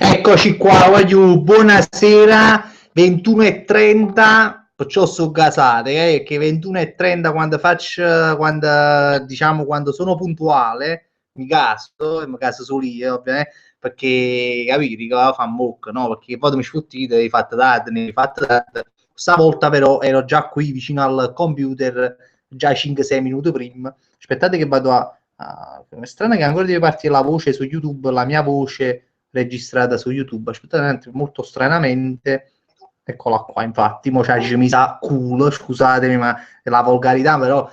Eccoci qua, voglio buonasera, 21:30, perciò sono gasate, che 21:30 quando sono puntuale, mi caso solo io, ovviamente, perché capite che fa mocca, no? Perché poi mi sfuttite, hai fatto tardi, ne hai fatto tardi. Stavolta però ero già qui vicino al computer, già 5-6 minuti prima. Aspettate che vado è strano che ancora deve partire la voce su YouTube, la mia voce registrata su YouTube. Aspettate un attimo, molto stranamente. Eccola qua, infatti, mo mi sa culo, scusatemi, ma è la volgarità, però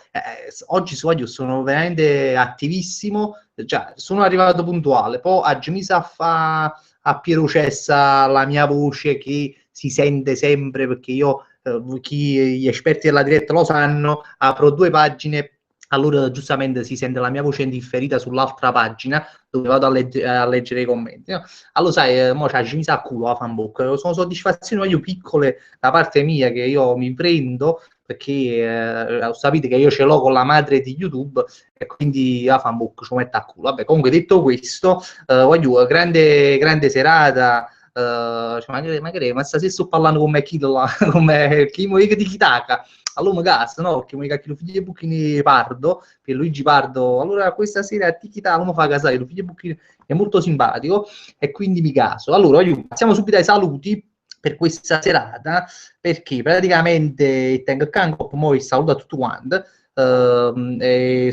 oggi su Aglio sono veramente attivissimo, cioè, sono arrivato puntuale, poi oggi mi sa fa a Piero Cessa la mia voce che si sente sempre, perché io, gli esperti della diretta lo sanno, apro due pagine, allora giustamente si sente la mia voce indifferita sull'altra pagina, dove vado a leggere i commenti, no? Allora sai, mo ci mi sa a culo a fanbook, sono soddisfazioni io piccole da parte mia che io mi prendo perché sapete che io ce l'ho con la madre di YouTube e quindi a fanbook ci metto a culo. Vabbè, comunque detto questo, voglio grande serata. Ma stasera sto parlando con me chi là, come chi mi di Kitaka. Allora magari, no? Perché mi cacchio figlio di Bucchini Pardo, per Luigi Pardo. Allora questa sera a Tikita uno fa casare, lo figlio di Bucchini è molto simpatico e quindi mi caso. Allora, passiamo subito ai saluti per questa serata, perché praticamente tengo il canco, poi saluto a tutti quanti,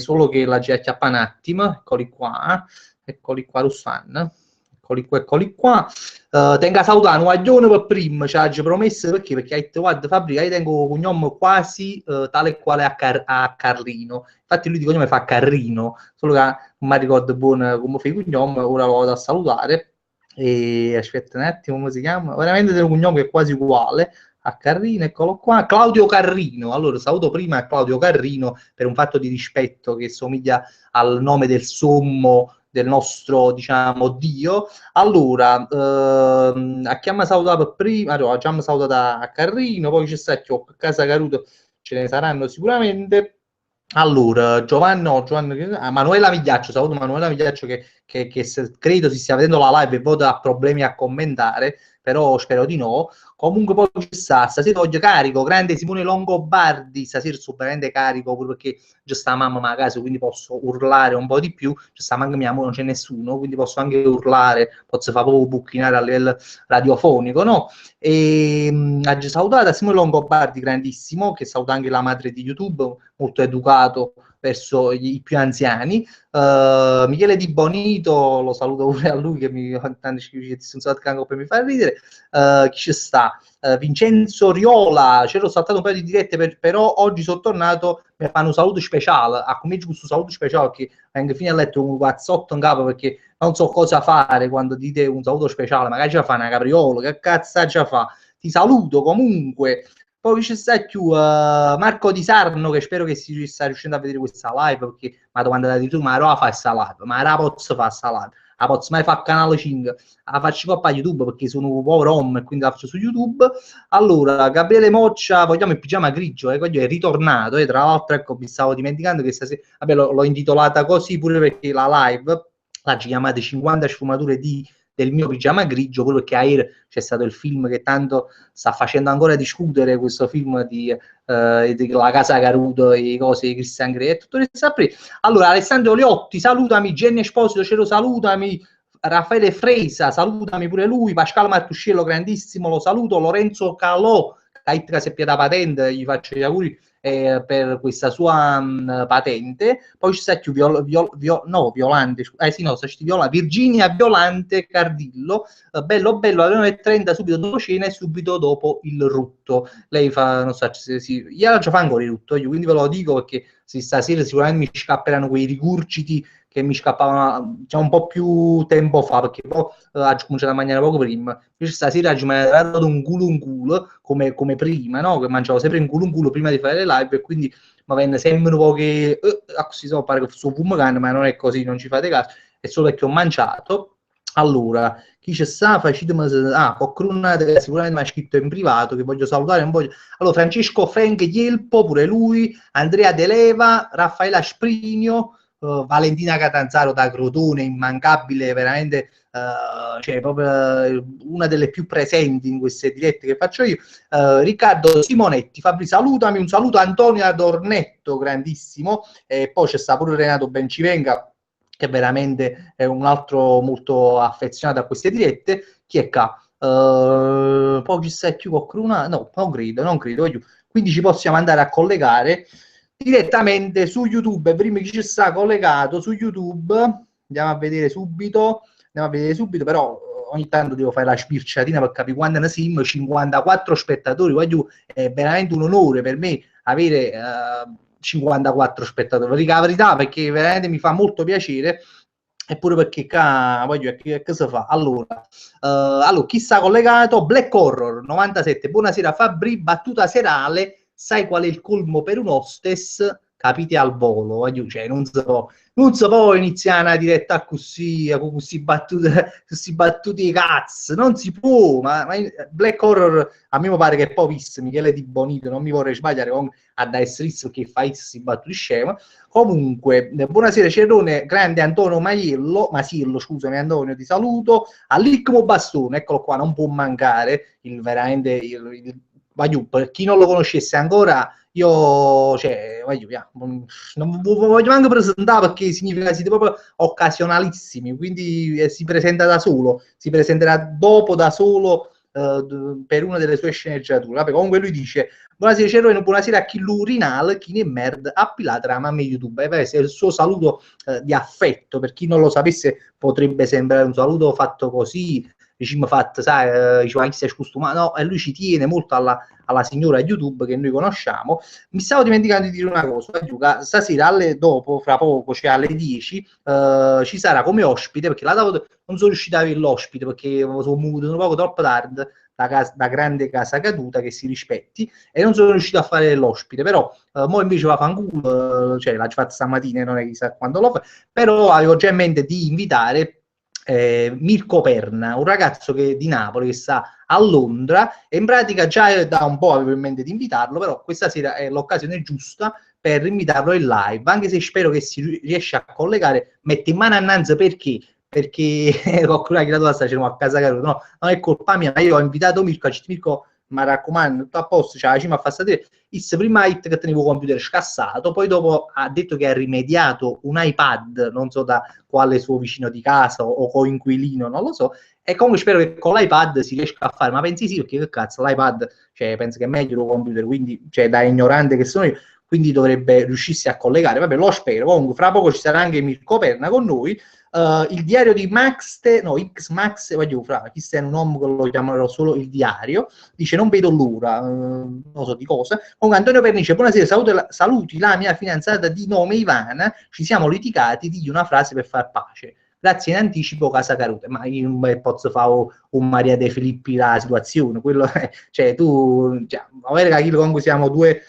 solo che la ci acchiappa un attimo, eccoli qua, Russan, eccoli qua. Tengo a salutare un guaglione per prima, ci ha promesso perché hai detto guarda Fabbrica, io tengo un cognome quasi tale e quale a Carlino, infatti lui di cognome fa Carrino, solo che non mi ricordo buono come fa il cognome, ora lo vado a salutare. E aspetta un attimo, come si chiama? Veramente c'è un cognome che è quasi uguale a Carrino, eccolo qua, Claudio Carrino. Allora saluto prima Claudio Carrino per un fatto di rispetto che somiglia al nome del sommo del nostro, diciamo, Dio. Allora, a chi mi ha salutato prima, allora, già mi ha salutato a Carrino, poi c'è stato a Casa Caruto, ce ne saranno sicuramente. Allora, Manuela Migliaccio, saluto Manuela Migliaccio che credo si stia vedendo la live e poi ha problemi a commentare, però spero di no. Comunque poi ci sta, stasera oggi carico, grande Simone Longobardi, stasera sono veramente carico pure perché già sta mamma a casa, quindi posso urlare un po' di più, già sta manca mia, non c'è nessuno, quindi posso anche urlare, posso fare proprio bucchinare a livello radiofonico, no? E ha salutato Simone Longobardi, grandissimo, che saluta anche la madre di YouTube, molto educato verso i più anziani. Michele Di Bonito, lo saluto pure a lui che mi fa ridere. Chi ci sta? Vincenzo Riola, c'ero saltato un paio di dirette, però oggi sono tornato, mi fanno un saluto speciale, a cominciare questo saluto speciale che vengo fino a letto un guazzotto in capo perché non so cosa fare quando dite un saluto speciale, magari già fa una capriola, che cazzo già fa? Ti saluto comunque. Poi c'è sta più Marco Di Sarno che spero che si sta riuscendo a vedere questa live perché mi ha domandato di tu, ma la fa questa live? Ma la posso fare questa live? La posso mai fare canale 5? La faccio qua a YouTube perché sono un povero home e quindi la faccio su YouTube. Allora, Gabriele Moccia, vogliamo il pigiama grigio, quello è ritornato, tra l'altro ecco mi stavo dimenticando che stasera, vabbè l'ho intitolata così pure perché la live la chiamate 50 sfumature del mio pigiama grigio, quello che a ieri c'è stato il film che tanto sta facendo ancora discutere, questo film di La Casa Caruto e cose di Christian Grey e tutto questo. Allora, Alessandro Leotti, salutami, Jenny Esposito, Cero, salutami, Raffaele Freisa, salutami pure lui, Pasquale Martuscello, grandissimo, lo saluto, Lorenzo Calò, che si è da patente, gli faccio gli auguri per questa sua patente. Poi ci sta più Violante, sì no, Virginia Violante Cardillo, bello bello, alle 9:30 subito dopo cena e subito dopo il rutto. Lei fa, non so, io già fa ancora il rutto, io quindi ve lo dico perché stasera sicuramente mi scapperanno quei rigurgiti che mi scappavano diciamo, un po' più tempo fa, perché poi ho cominciato a mangiare poco prima. Invece stasera mi è dato un culo come prima, no? Che mangiavo sempre un culo prima di fare le live e quindi mi venne sempre un po' che così so, pare che sto fumando, ma non è così, non ci fate caso, è solo perché ho mangiato. Allora, chi c'è sta? Coccrunate, sicuramente mi ha scritto in privato che voglio salutare. Non voglio... Allora, Francesco Frank Ielpo, pure lui, Andrea De Leva, Raffaella Sprinio, Valentina Catanzaro da Crotone, immancabile, veramente, cioè proprio una delle più presenti in queste dirette che faccio io. Riccardo Simonetti, Fabri, salutami, un saluto a Antonio Adornetto, grandissimo, e poi c'è sta pure Renato Bencivenga, che veramente è un altro molto affezionato a queste dirette. Chi è qua? Poi ci sta più qualcuna? No, non credo. Quindi ci possiamo andare a collegare direttamente su YouTube. Prima chi ci sta collegato su YouTube, andiamo a vedere subito, però ogni tanto devo fare la spirciatina per capire quando ne siamo. 54 spettatori, voglio, è veramente un onore per me avere 54 spettatori, dico la verità, perché veramente mi fa molto piacere, eppure perché voglio, che si fa? Allora, chi sta collegato? Black Horror 97, buonasera Fabri, battuta serale, sai qual è il colmo per un hostess? Capite al volo, voglio, cioè, non si può iniziare una diretta così, con questi battute di cazzo, non si può, ma Black Horror a me mi pare che poi visto Michele Di Bonito, non mi vorrei sbagliare, ad essere visto che fa questi battute scema. Comunque, buonasera Cerrone, grande Antonio Masiello, scusami Antonio, ti saluto, all'Icmo Bastone, eccolo qua, non può mancare, per chi non lo conoscesse ancora, io, cioè, non voglio neanche presentare perché significa che siete proprio occasionalissimi, quindi si presenta da solo, si presenterà dopo da solo per una delle sue sceneggiature. Vabbè, comunque lui dice: buonasera Cerrone, buonasera a chi l'urinal, chi ne merd, appilata la mamma YouTube. È il suo saluto di affetto, per chi non lo sapesse potrebbe sembrare un saluto fatto così, diciamo fatto, sai, diciamo, chi ma no, e lui ci tiene molto alla signora YouTube che noi conosciamo. Mi stavo dimenticando di dire una cosa, Giuca, stasera dopo, fra poco, cioè alle 10, ci sarà come ospite, perché non sono riuscito ad avere l'ospite perché sono muto un poco troppo tardi, da grande casa caduta che si rispetti, e non sono riuscito a fare l'ospite, però mo invece va fanculo, cioè l'ho fatto stamattina, non è chissà quando lo fa, però avevo già in mente di invitare Mirko Perna, un ragazzo di Napoli che sta a Londra, e in pratica già da un po' avevo in mente di invitarlo, però questa sera è l'occasione giusta per invitarlo in live, anche se spero che si riesca a collegare. Mette in mano annanzi perché qualcuno ha creato la stazione a casa caro, no, non è colpa mia, ma io ho invitato Mirko, mi raccomando, tutto a posto, c'è la cima a far sapere, il prima hit che tenevo computer scassato, poi dopo ha detto che ha rimediato un iPad, non so da quale suo vicino di casa o coinquilino, non lo so, e comunque spero che con l'iPad si riesca a fare, ma pensi sì, perché che cazzo, l'iPad, cioè, penso che è meglio il computer, quindi, cioè, da ignorante che sono io, quindi dovrebbe riuscirsi a collegare, vabbè, lo spero. Comunque fra poco ci sarà anche Mirko Perna con noi. Il diario di X Max, voglio fra, chi sta in un uomo che lo chiamerò solo il diario, dice non vedo l'ora, non so di cosa. Comunque Antonio Pernice, buonasera, saluti la mia fidanzata di nome Ivana, ci siamo litigati, digli una frase per far pace. Grazie in anticipo Casa Carute, ma io non posso fare un Maria De Filippi la situazione, quello cioè tu, cioè, magari che comunque siamo due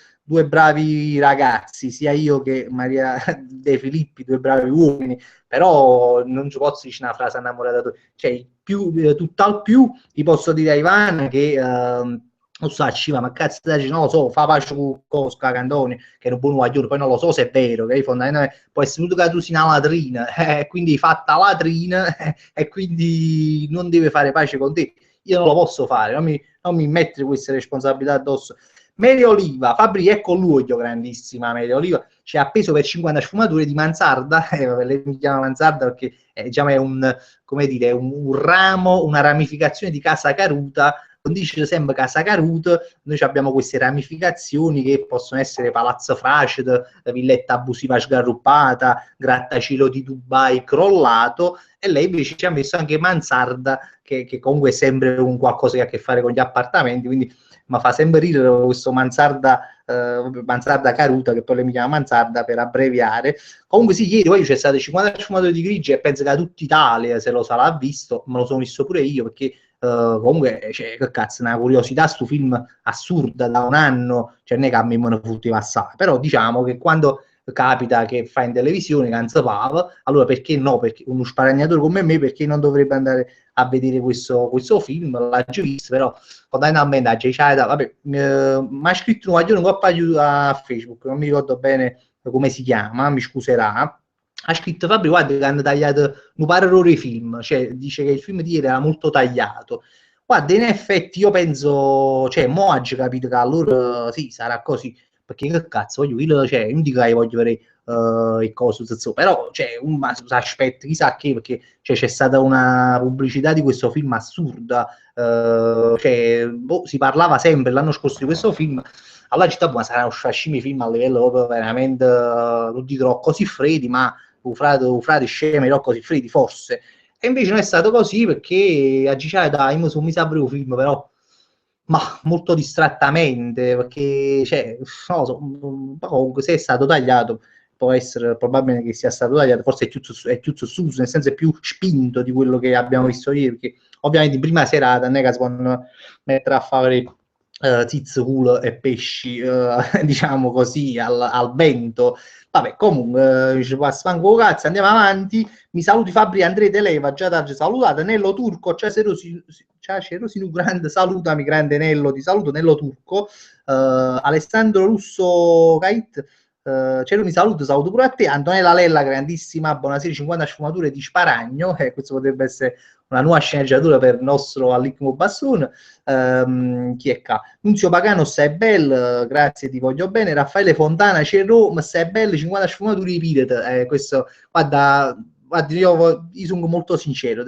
bravi ragazzi, sia io che Maria De Filippi, due bravi uomini, però non ci posso dire una frase innamorata, cioè tutt'al più ti posso dire a Ivana che non so, ma cazzo non lo so, fa pace con Cosca Cantoni, che è un buon guaglione, poi non lo so se è vero, che fondamentalmente può essere venuto che tu sei una latrina, quindi fatta latrina, e quindi non deve fare pace con te. Io non lo posso fare, non mi mettere queste responsabilità addosso. Mele Oliva, Fabri, ecco lui, grandissima Mele Oliva, ci ha appeso per 50 sfumature di mansarda, lei mi chiama mansarda perché diciamo, è come dire, un ramo, una ramificazione di Casa Caruta, non dice sempre Casa Caruta, noi abbiamo queste ramificazioni che possono essere Palazzo Fracet, villetta abusiva sgarruppata, grattacielo di Dubai crollato, e lei invece ci ha messo anche mansarda, che comunque è sempre un qualcosa che ha a che fare con gli appartamenti, quindi ma fa sempre ridere questo mansarda caruta, che poi lei mi chiama mansarda per abbreviare. Comunque sì, ieri poi c'è stato 50 sfumature di grigi e penso che a tutta Italia se lo sarà visto, me lo sono visto pure io perché comunque cioè, che cazzo, una curiosità, sto film assurda da un anno, cioè non è che a me me ne foteva assai, però diciamo che quando capita che fa in televisione Canza Pav, allora perché no, perché uno sparagnatore come me, perché non dovrebbe andare a vedere questo film, l'ha già visto, però fondamentalmente vabbè, mi ha scritto un guaglione a Facebook, non mi ricordo bene come si chiama, mi scuserà, ha scritto Fabri, guarda che hanno tagliato un pare ore i film, cioè dice che il film di ieri era molto tagliato. Guarda, in effetti io penso, cioè, mo oggi capito che allora sì, sarà così, perché che cazzo, voglio dire, cioè, non dico che voglio vedere il coso, però, cioè, ma si aspetta, chissà che, perché cioè, c'è stata una pubblicità di questo film assurda, cioè, boh, si parlava sempre l'anno scorso di questo film, alla città buona sarà un fascimi film a livello proprio veramente, non dico così freddi, ma un frate scemo, però così freddi, forse. E invece non è stato così perché a Gicciale dai, mi sa un film, però ma molto distrattamente, perché cioè, non so, comunque se è stato tagliato, può essere probabile che sia stato tagliato, forse è più sossuso, nel senso è più spinto di quello che abbiamo visto ieri, perché ovviamente in prima serata non è che si possono mettere a fare tiz, culo e pesci, diciamo così, al vento. Vabbè, comunque, dice, sfango cazzo, andiamo avanti. Mi saluti Fabri Andrea De Leva, già t'ha salutato. Nello Turco, Cersinu grande, salutami, grande Nello, ti saluto, Nello Turco. Alessandro Russo Kait, Cero mi saluto pure a te. Antonella Lella, grandissima, buonasera, 50 sfumature di Sparagno. Questo potrebbe essere una nuova sceneggiatura per il nostro Allicmo Bassoon. Chi è qua? Nunzio Pagano, stai bello, grazie, ti voglio bene. Raffaele Fontana, c'è Roma, stai bello, 50 sfumature di Pirate. Questo, guarda, io sono molto sincero,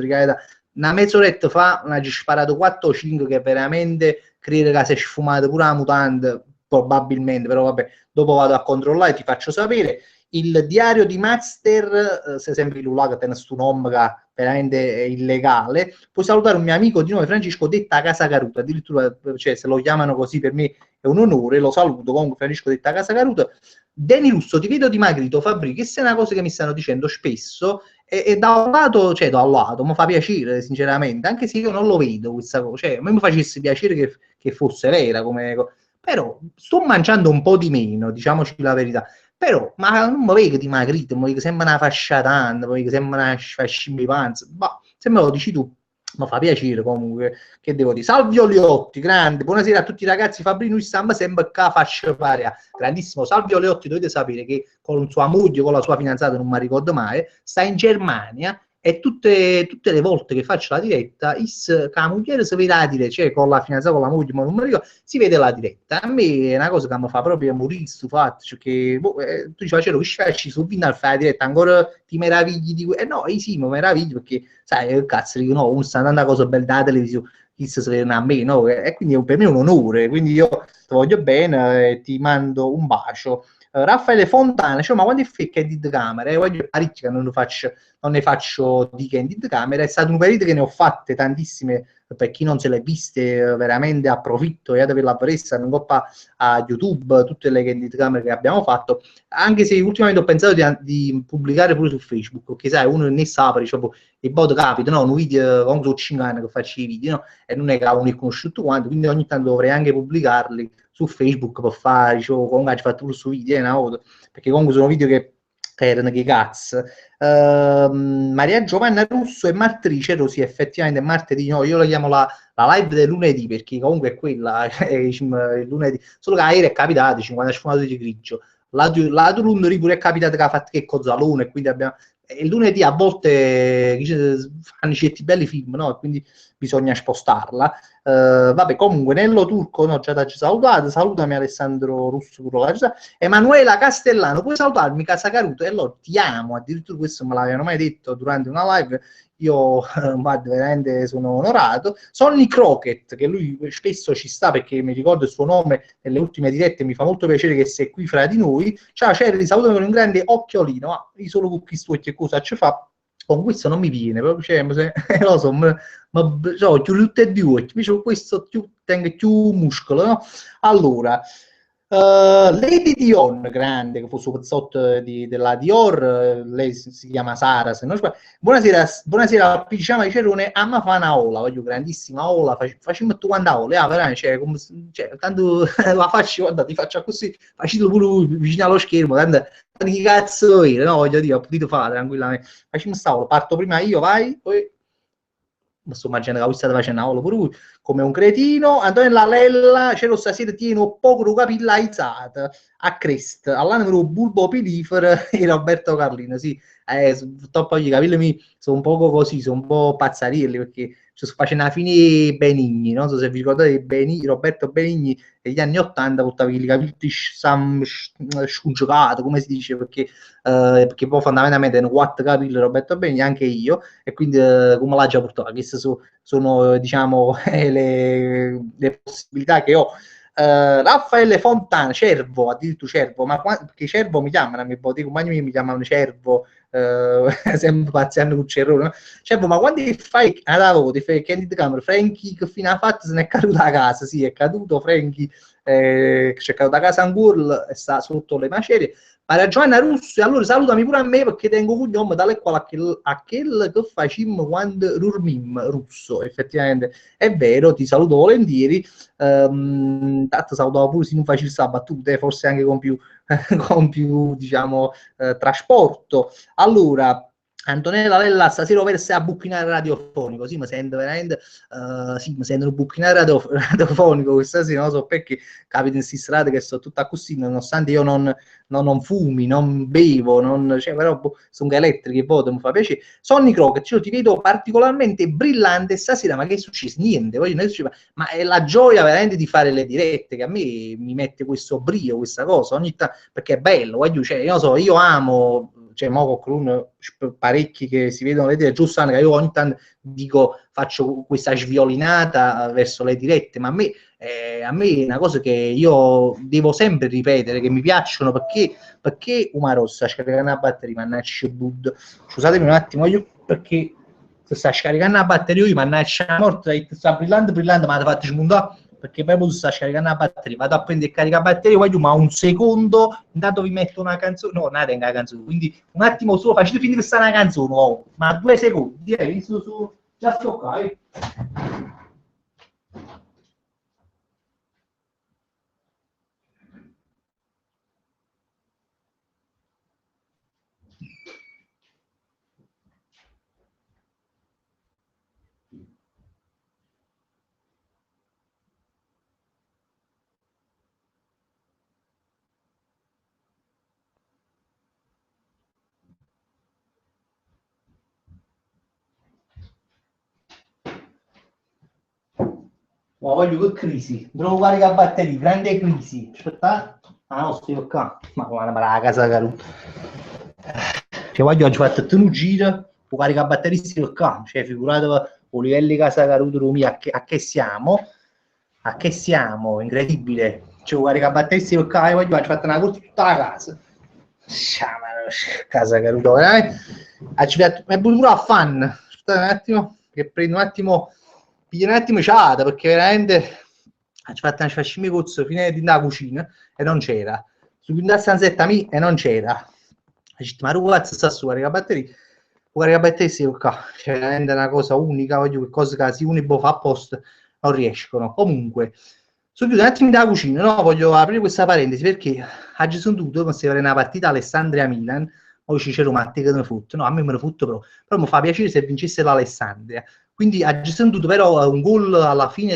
una mezz'oretta fa mi ha sparato 4 o 5 che veramente credo che si è sfumato pure la mutande, probabilmente, però vabbè, dopo vado a controllare e ti faccio sapere. Il diario di Master, se sempre il là che tiene sto nome che veramente è illegale. Puoi salutare un mio amico di nome Francesco Detta Casa Caruta, addirittura cioè, se lo chiamano così per me è un onore, lo saluto comunque Francesco Detta Casa Caruta. Deni Russo, ti vedo dimagrito, Fabri, che è una cosa che mi stanno dicendo spesso e da un lato, cioè da un lato, mi fa piacere sinceramente, anche se io non lo vedo questa cosa, cioè a me mi facesse piacere che fosse vera come però sto mangiando un po' di meno, diciamoci la verità, però ma non mi vedo dimagrito, mi vedo sempre una fascia tanto, mi vedo sempre una fascia di panza, ma se me lo dici tu mi fa piacere comunque, che devo dire. Salvio Leotti, grande, buonasera a tutti i ragazzi, Fabrino stiamo sempre qua fascia paria, grandissimo. Salvio Leotti, dovete sapere che con sua moglie, con la sua fidanzata, non mi ricordo mai, sta in Germania e tutte le volte che faccio la diretta, la moglie si vede la diretta, cioè con la fidanzata, con la moglie, ma non mi ricordo, si vede la diretta. A me è una cosa che mi fa proprio morire sto fatto, cioè che boh, tu ci facevi che facci su Vindal fare la diretta, ancora ti meravigli di no, sì, mi meraviglio perché sai, cazzo, dico, no, uno sta andando a cose belle da televisione, chi si vede a me, no? E quindi per me è un onore, quindi io ti voglio bene e ti mando un bacio. Raffaele Fontana, cioè, ma quando è candid camera? Voglio parecchio che non ne faccio di candid camera, è stato un periodo che ne ho fatte tantissime, per chi non se le viste veramente approfitto e per la presa, non coppa a YouTube, tutte le candid camere che abbiamo fatto, anche se ultimamente ho pensato di pubblicare pure su Facebook, perché sai, uno ne sa, diciamo, e poi capita, no? Un video, comunque sono 5 anni che faccio i video, no? E non è che uno è conosciuto quanto, quindi ogni tanto dovrei anche pubblicarli su Facebook per fare, dicevo, comunque ho fatto pure su video, perché comunque sono video che erano che cazzo. Maria Giovanna Russo e Martrice Rosi, effettivamente martedì, no, io la chiamo la live del lunedì, perché comunque è quella, il lunedì, solo che ieri è capitato, 50 sfumature di grigio, la lunedì pure è capitato che ha fatto che cozzalone, quindi abbiamo il lunedì a volte fanno certi belli film, no? Quindi bisogna spostarla. Vabbè, comunque, Nello Turco, no, già ci salutato, salutami Alessandro Russo, Emanuela Castellano, puoi salutarmi Casa Caruto? E allora ti amo, addirittura questo me l'avevano mai detto durante una live, io veramente sono onorato. Sonny Crockett, che lui spesso ci sta perché mi ricordo il suo nome nelle ultime dirette, mi fa molto piacere che sei qui fra di noi. Ciao Cerri, salutami con un grande occhiolino, ma io solo con questo occhio cosa ci fa? Con questo non mi viene, proprio, cioè, lo so, ma so, tutte e due, invece con questo tengo più muscolo, no? Allora, Lady Dion, grande, che fu su pezzotto della Dior, lei si chiama Sara, se non sbaglio. Buonasera, buonasera, diciamo di Cerone, amma fa una ola, voglio grandissima ola, facciamo tu quanta ola, veramente, cioè, tanto la faccio, guarda, ti faccio così, faccio pure vicino allo schermo, tanto che cazzo è, no, voglio dire, ho potuto fare tranquillamente, facciamo sta ola, parto prima io, vai, poi mi sto immaginando che lui stava facendo una pure lui, come un cretino. Antonella Lella, c'è lo stasera tiene un poco capillaizzata a crest, all'anno bulbo pilifero e Roberto Carlino, sì, purtroppo i capelli mi sono un po' così, sono un po' pazzarilli, perché ci sto facendo la fine Benigni, non so se vi ricordate Benigni, Roberto Benigni degli anni 80, portava i capelli scongiurato, come si dice, perché poi fondamentalmente hanno quattro capelli Roberto Benigni, anche io, e quindi come l'ha già portato? Queste sono diciamo le possibilità che ho. Raffaele Fontana, Cervo, addirittura Cervo, ma perché Cervo mi chiamano, i compagni mi chiamano Cervo, sempre pazziando con Cerrone, no? Cervo, ma quando fai a lavoro, ti fai candid camera, Franchi che fino a fatto se ne è caduto a casa, sì, è caduto Franchi, c'è caduto a casa un gol e sta sotto le macerie. Ma Giovanna Russo, e allora salutami pure a me perché tengo cognome dalle quale a quel che facciamo quando rurmim russo, effettivamente è vero, ti saluto volentieri. Tanto salutavo pure se non facevi battute, forse anche con più, con più diciamo, trasporto. Allora, Antonella Lella stasera versa a buchinare radiofonico, sì, mi sento veramente, sì, mi sento un buchinare radiofonico questa sera, non so perché capita in queste strade che sono tutta così, nonostante io non fumi, non bevo, cioè, però sono elettriche, voto, mi fa piacere. Sonny Crockett, cioè, ti vedo particolarmente brillante stasera, ma che è successo? Niente, ma è la gioia veramente di fare le dirette, che a me mi mette questo brio, questa cosa, ogni tanto, perché è bello, voglio, cioè, io, so, io amo, cioè, mo con parecchi che si vedono le dirette, giusto, che io ogni tanto dico, faccio questa sviolinata verso le dirette, ma a me è una cosa che io devo sempre ripetere, che mi piacciono, perché una rossa scaricare una batteria, mannaggia bud. Scusatemi un attimo, io perché sta scaricando la batteria, io mannaggia morta, sta brillante, ma la fatto smontare perché proprio sta scaricando la batteria, vado a prendere e carica batteria, voglio, ma un secondo, intanto vi metto una canzone, no, non è una canzone, quindi un attimo solo, facete finire che sta una canzone, oh, ma 2 secondi, già sto qua, Ma voglio che crisi, trovo carica batteria, grande crisi. Aspetta, ah no, sto qua. Ma guarda, la casa caro. Cioè, voglio oggi fatto tutto un giro, con carica batteria sto qua. Cioè, figurate con livelli casa caruto a che siamo? A che siamo? Incredibile. Cioè, con carica batteria sto qua, e voglio oggi fatto una corsa tutta la casa. Casa caruto, veramente. Mi è pure a fan. Aspetta un attimo, che prendo un attimo, piglio un attimo ciata, perché veramente ci fatto una fascimi cozzo fine di da cucina e non c'era. Su una stanzetta mia e non c'era. Ma ragazzi sta su carica batteria. Carica batteria sì, qua. Cioè, veramente una cosa unica, voglio che cose che si uno fa apposta non riescono. Comunque, subito un attimo dalla cucina, no? Voglio aprire questa parentesi perché oggi sono dovuto considerare una partita Alessandria-Milan. Poi ci c'era un Matti che ne fotte, no? A me me ne fotte però mi fa piacere se vincesse l'Alessandria. Quindi ha sentito però un gol alla fine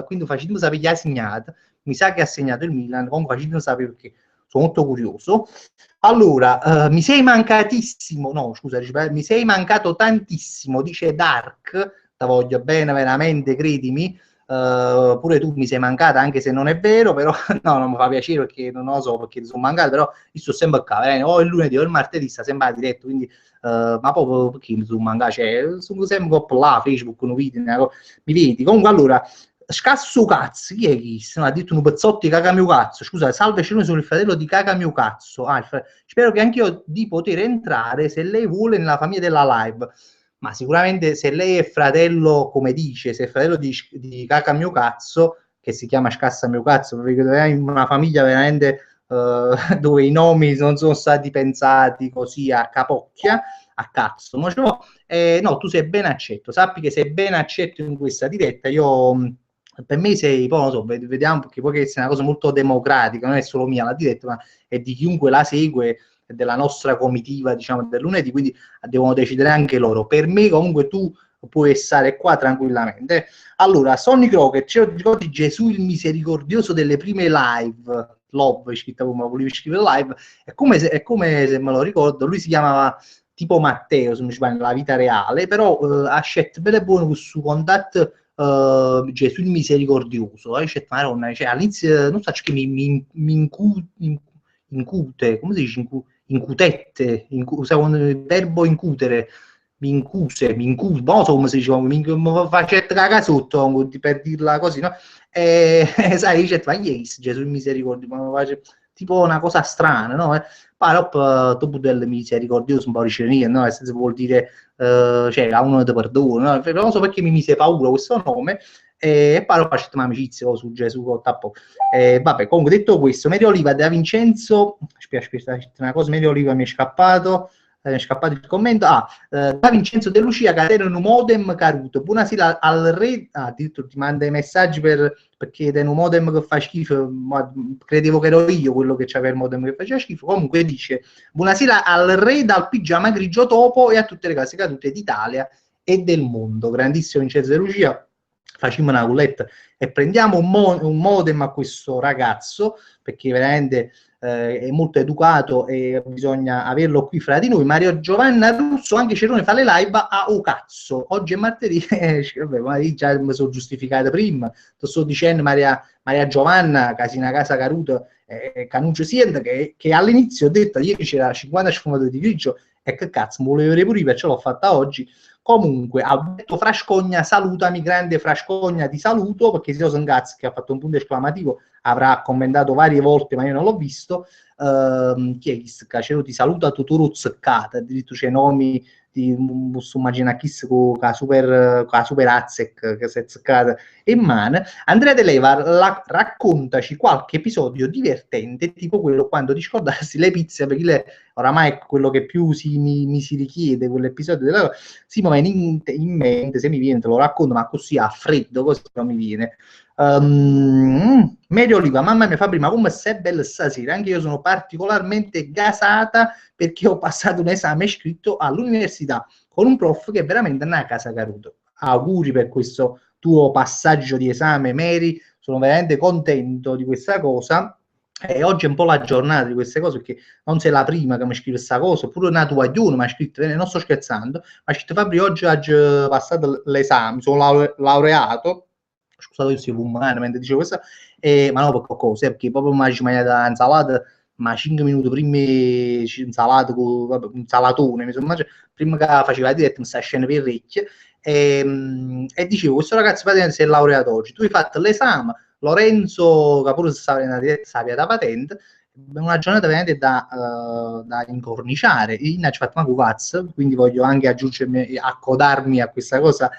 quindi facendo sapere chi ha segnato, mi sa che ha segnato il Milan, comunque facendo sapere perché sono molto curioso. Allora, mi sei mancatissimo, no scusa, mi sei mancato tantissimo, dice Dark, la voglio bene veramente, credimi, pure tu mi sei mancata anche se non è vero, però no, non mi fa piacere perché non lo so perché ti sono mancato, però io sto sempre qua, o il lunedì o il martedì sta sempre a diretto, quindi ma proprio perché mi sono mancato, cioè sono sempre là, Facebook, un video, mi vedi, comunque allora scasso cazzo, chi è chi? No, ha detto un pezzotti di caca mio cazzo. Scusa, salve, sono il fratello di caca mio cazzo. Spero che anch'io di poter entrare se lei vuole nella famiglia della live. Ma sicuramente se lei è fratello, come dice, se è fratello di caca mio cazzo, che si chiama scassa mio cazzo, perché è in una famiglia veramente dove i nomi non sono stati pensati così a capocchia, a cazzo. No, tu sei ben accetto. Sappi che sei ben accetto in questa diretta. Io per me sei, poi non so, vediamo perché poi che sia una cosa molto democratica, non è solo mia la diretta, ma è di chiunque la segue, della nostra comitiva, diciamo, del lunedì, quindi devono decidere anche loro. Per me comunque tu puoi stare qua tranquillamente. Allora, Sonny Crockett, ci ricordi Gesù il misericordioso delle prime live, Love, scritto come volevi scrivere live, è come se me lo ricordo, lui si chiamava tipo Matteo, se non sbaglio, nella vita reale, però ha scelto bene buono questo contatto Gesù il misericordioso, scelto Maronna, cioè all'inizio non so che incute, come si dice? Incutette, usa il verbo incutere, mi incuse, non so come si dice, mi facette caga sotto, per dirla così, no? E sai, dice, ma chi è Gesù il misericordioso? Ma face, tipo una cosa strana, no? Però dopo del misericordioso un po' ricernia, no? Nel senso vuol dire, cioè, a uno ti perdono, no? Non so perché mi mise paura questo nome, e poi ho fatto un'amicizia su Gesù con tappo. Vabbè, comunque detto questo, Mario Oliva da Vincenzo, aspetta, una cosa, Mario Oliva mi è scappato il commento. Da Vincenzo De Lucia, Catena un modem caruto. Buonasera al re. Addirittura ti manda i messaggi perché è un modem che fa schifo. Ma credevo che ero io quello che c'aveva il modem che faceva schifo. Comunque dice: buonasera al re dal pigiama grigio topo e a tutte le case cadute d'Italia e del mondo. Grandissimo Vincenzo De Lucia. Facciamo una culletta e prendiamo un modem a questo ragazzo perché veramente è molto educato e bisogna averlo qui fra di noi. Mario Giovanna Russo, anche Cerone fa le live a O cazzo. Oggi è martedì, vabbè, ma io già mi sono giustificato prima, ti sto dicendo Maria Giovanna, Casina Casa Caruto, Canuccio Sienta, che all'inizio ho detto ieri c'era 50 sfumature di grigio e che cazzo, mi volevo vedere pure, perciò l'ho fatta oggi. Comunque, Alberto Frascogna, salutami, grande Frascogna, ti saluto, perché se io sono cazzo che ha fatto un punto esclamativo, avrà commentato varie volte, ma io non l'ho visto. Chi è che c'è? Ti saluta Totoro Zeccata, addirittura c'è nomi di posso immaginare chi con la super Azek che si è zeccata in mano. Andrea De Leva, raccontaci qualche episodio divertente, tipo quello quando ti scordassi le pizze, perché oramai è quello che più mi si richiede, quell'episodio della sì, ma in mente, se mi viene te lo racconto, ma così a freddo, così non mi viene. Medio Oliva, mamma mia Fabri, ma come sei bella stasera, anche io sono particolarmente gasata perché ho passato un esame scritto all'università con un prof che è veramente una casa caruto. Auguri per questo tuo passaggio di esame, Mary, sono veramente contento di questa cosa. E oggi è un po' la giornata di queste cose perché non sei la prima che mi scrive questa cosa, oppure una tua Ione mi ha scritto, non sto scherzando, mi ha scritto Fabri, oggi ho passato l'esame, sono laureato, scusate se umano mentre dicevo questo, ma no per cosa, perché proprio mi ha mangiato insalata, ma 5 minuti prima insalata con vabbè, un salatone, mi sono mangiato, prima che faceva la diretta mi sta scendendo per orecchie, e dicevo, questo ragazzo praticamente si è laureato oggi, tu hai fatto l'esame, Lorenzo, che pure stava nella diretta da patente, una giornata veramente da incorniciare. Io ci ho fatto una cazzo, quindi voglio anche aggiungermi, accodarmi a questa cosa.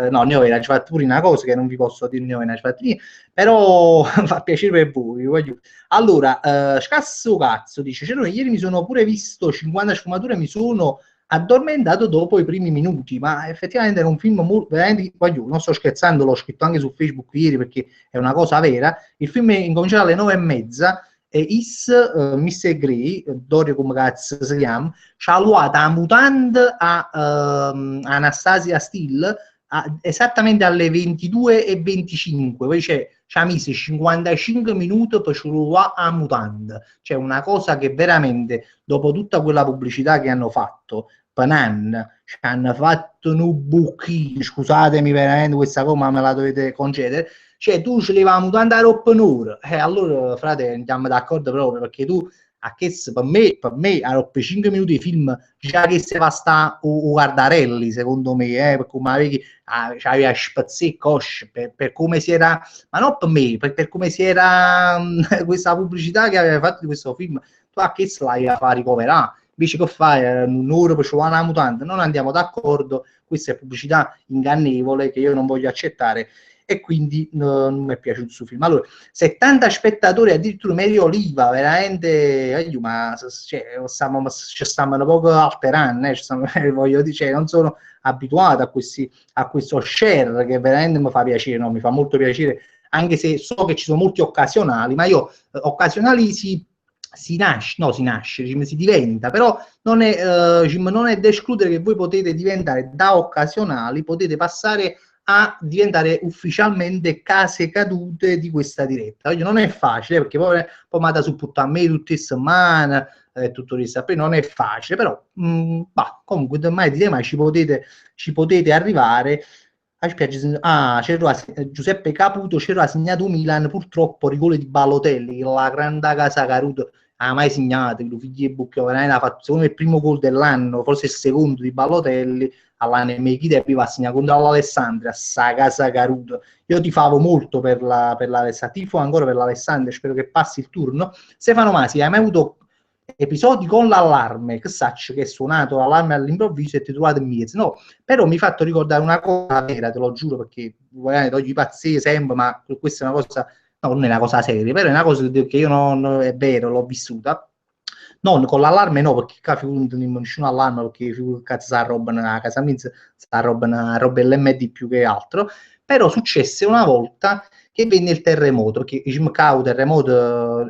No, ne ho fatto pure una cosa che non vi posso dire, ne ho fatto niente, però fa piacere per voi. Voglio. Allora, scasso cazzo, dice, ieri mi sono pure visto 50 sfumature, mi sono addormentato dopo i primi minuti, ma effettivamente era un film molto, veramente, non sto scherzando, l'ho scritto anche su Facebook ieri perché è una cosa vera. Il film è incominciato alle 9:30 e Mr. Grey, Dorio come cazzo si chiama, ci ha luato la mutanda a Anastasia Steele esattamente alle 22:25, poi ci ha messo 55 minuti per sciurare a mutanda, cioè una cosa che veramente, dopo tutta quella pubblicità che hanno fatto, Panan, ci hanno fatto un buchino, scusatemi veramente questa cosa, ma me la dovete concedere, cioè tu ce l'avevamo mutanda troppo un'ora, allora frate andiamo d'accordo proprio, perché tu a che per me a 5 minuti di film già che se va sta o Guardarelli secondo me, per come avevi c'aveva spazzè cosce per come si era, ma non per me, per come si era questa pubblicità che aveva fatto di questo film, tu a che se l'hai a far ricoverare, invece che fai un'ora per trovare una mutanda, non andiamo d'accordo, questa è pubblicità ingannevole che io non voglio accettare e quindi non mi è piaciuto il suo film. Allora, 70 spettatori, addirittura Mario Oliva, veramente, ma cioè, ci stiamo un po' alterando, voglio dire, cioè, non sono abituato a questo share che veramente mi fa piacere, no? Mi fa molto piacere, anche se so che ci sono molti occasionali, ma io occasionali si nasce, si diventa, però non è da escludere che voi potete diventare da occasionali, potete passare a diventare ufficialmente case cadute di questa diretta. Non è facile, perché poi mi ha supportato a me tutte le settimane e tutto il resto, non è facile, però comunque mai dire mai ci potete arrivare. Giuseppe Caputo c'era segnato Milan, purtroppo rigore di Balotelli, la grande casa Caruto ha mai segnato, il figlio di Bucchio ha fatto secondo me il primo gol dell'anno, forse il secondo di Balotelli, all'anno e Mechi Derby va a segnare contro l'Alessandria, sta casa Caruto. Io tifavo molto per l'Alessandria, tifo ancora per l'Alessandria, spero che passi il turno. Stefano Masi, hai mai avuto episodi con l'allarme, che sacci che è suonato l'allarme all'improvviso e ti trovate in mezzo? No, però mi ha fatto ricordare una cosa vera, te lo giuro, perché voglio impazzire sempre, ma questa è una cosa, no, non è una cosa seria, però è una cosa che io non è vero, l'ho vissuta. Non con l'allarme, no, perché nessun allarme, perché cazzo sta roba a casa mia, sta roba LMD più che altro. Però successe una volta che venne il terremoto, perché diciamo che il terremoto,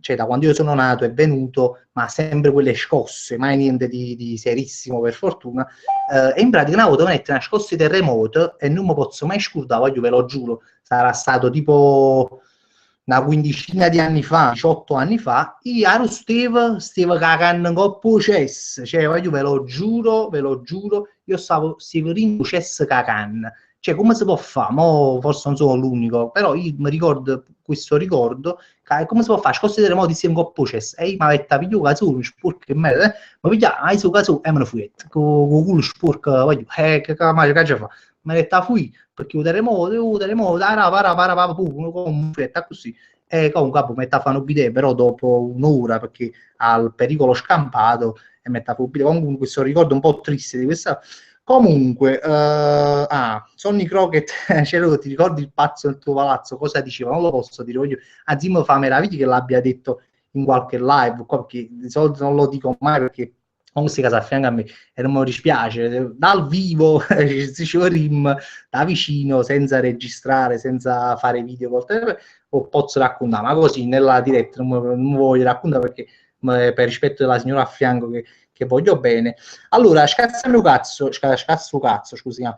cioè da quando io sono nato è venuto, ma sempre quelle scosse, mai niente di serissimo per fortuna, e in pratica una volta mette una scossa di terremoto e non mi posso mai scordare, voglio ve lo giuro, sarà stato tipo una quindicina di anni fa, 18 anni fa, io stavo cagando in coppo cesso, cioè voglio ve lo giuro, io stavo in cesso cagando. Cioè, come si può fare? Mo forse non sono l'unico, però io mi ricordo questo ricordo, come si può fare? Scosse terremoti insieme con Poces, e io mi avete pigliato casone, sporco e me, ma pigliava, hai su casone, e me ne fui, con culo sporco, voglio, che cazzo fa? Me ne sta fui, perché un terremoto, con fretta così, e comunque mi sta fanno bidè, però dopo un'ora, perché al pericolo scampato, e mi sta fanno bidè, comunque questo ricordo un po' triste di questa. Comunque, Sonny Crockett, ti ricordi il pazzo del tuo palazzo? Cosa diceva? Non lo posso dire, voglio. Zimmo fa meraviglia che l'abbia detto in qualche live, perché di solito non lo dico mai, perché comunque si casa a fianco a me e non mi dispiace. Dal vivo, si diceva Rim, da vicino, senza registrare, senza fare video, o posso raccontare, ma così nella diretta non voglio raccontare perché per rispetto della signora a fianco che voglio bene. Allora, scasso cazzo, scusi, io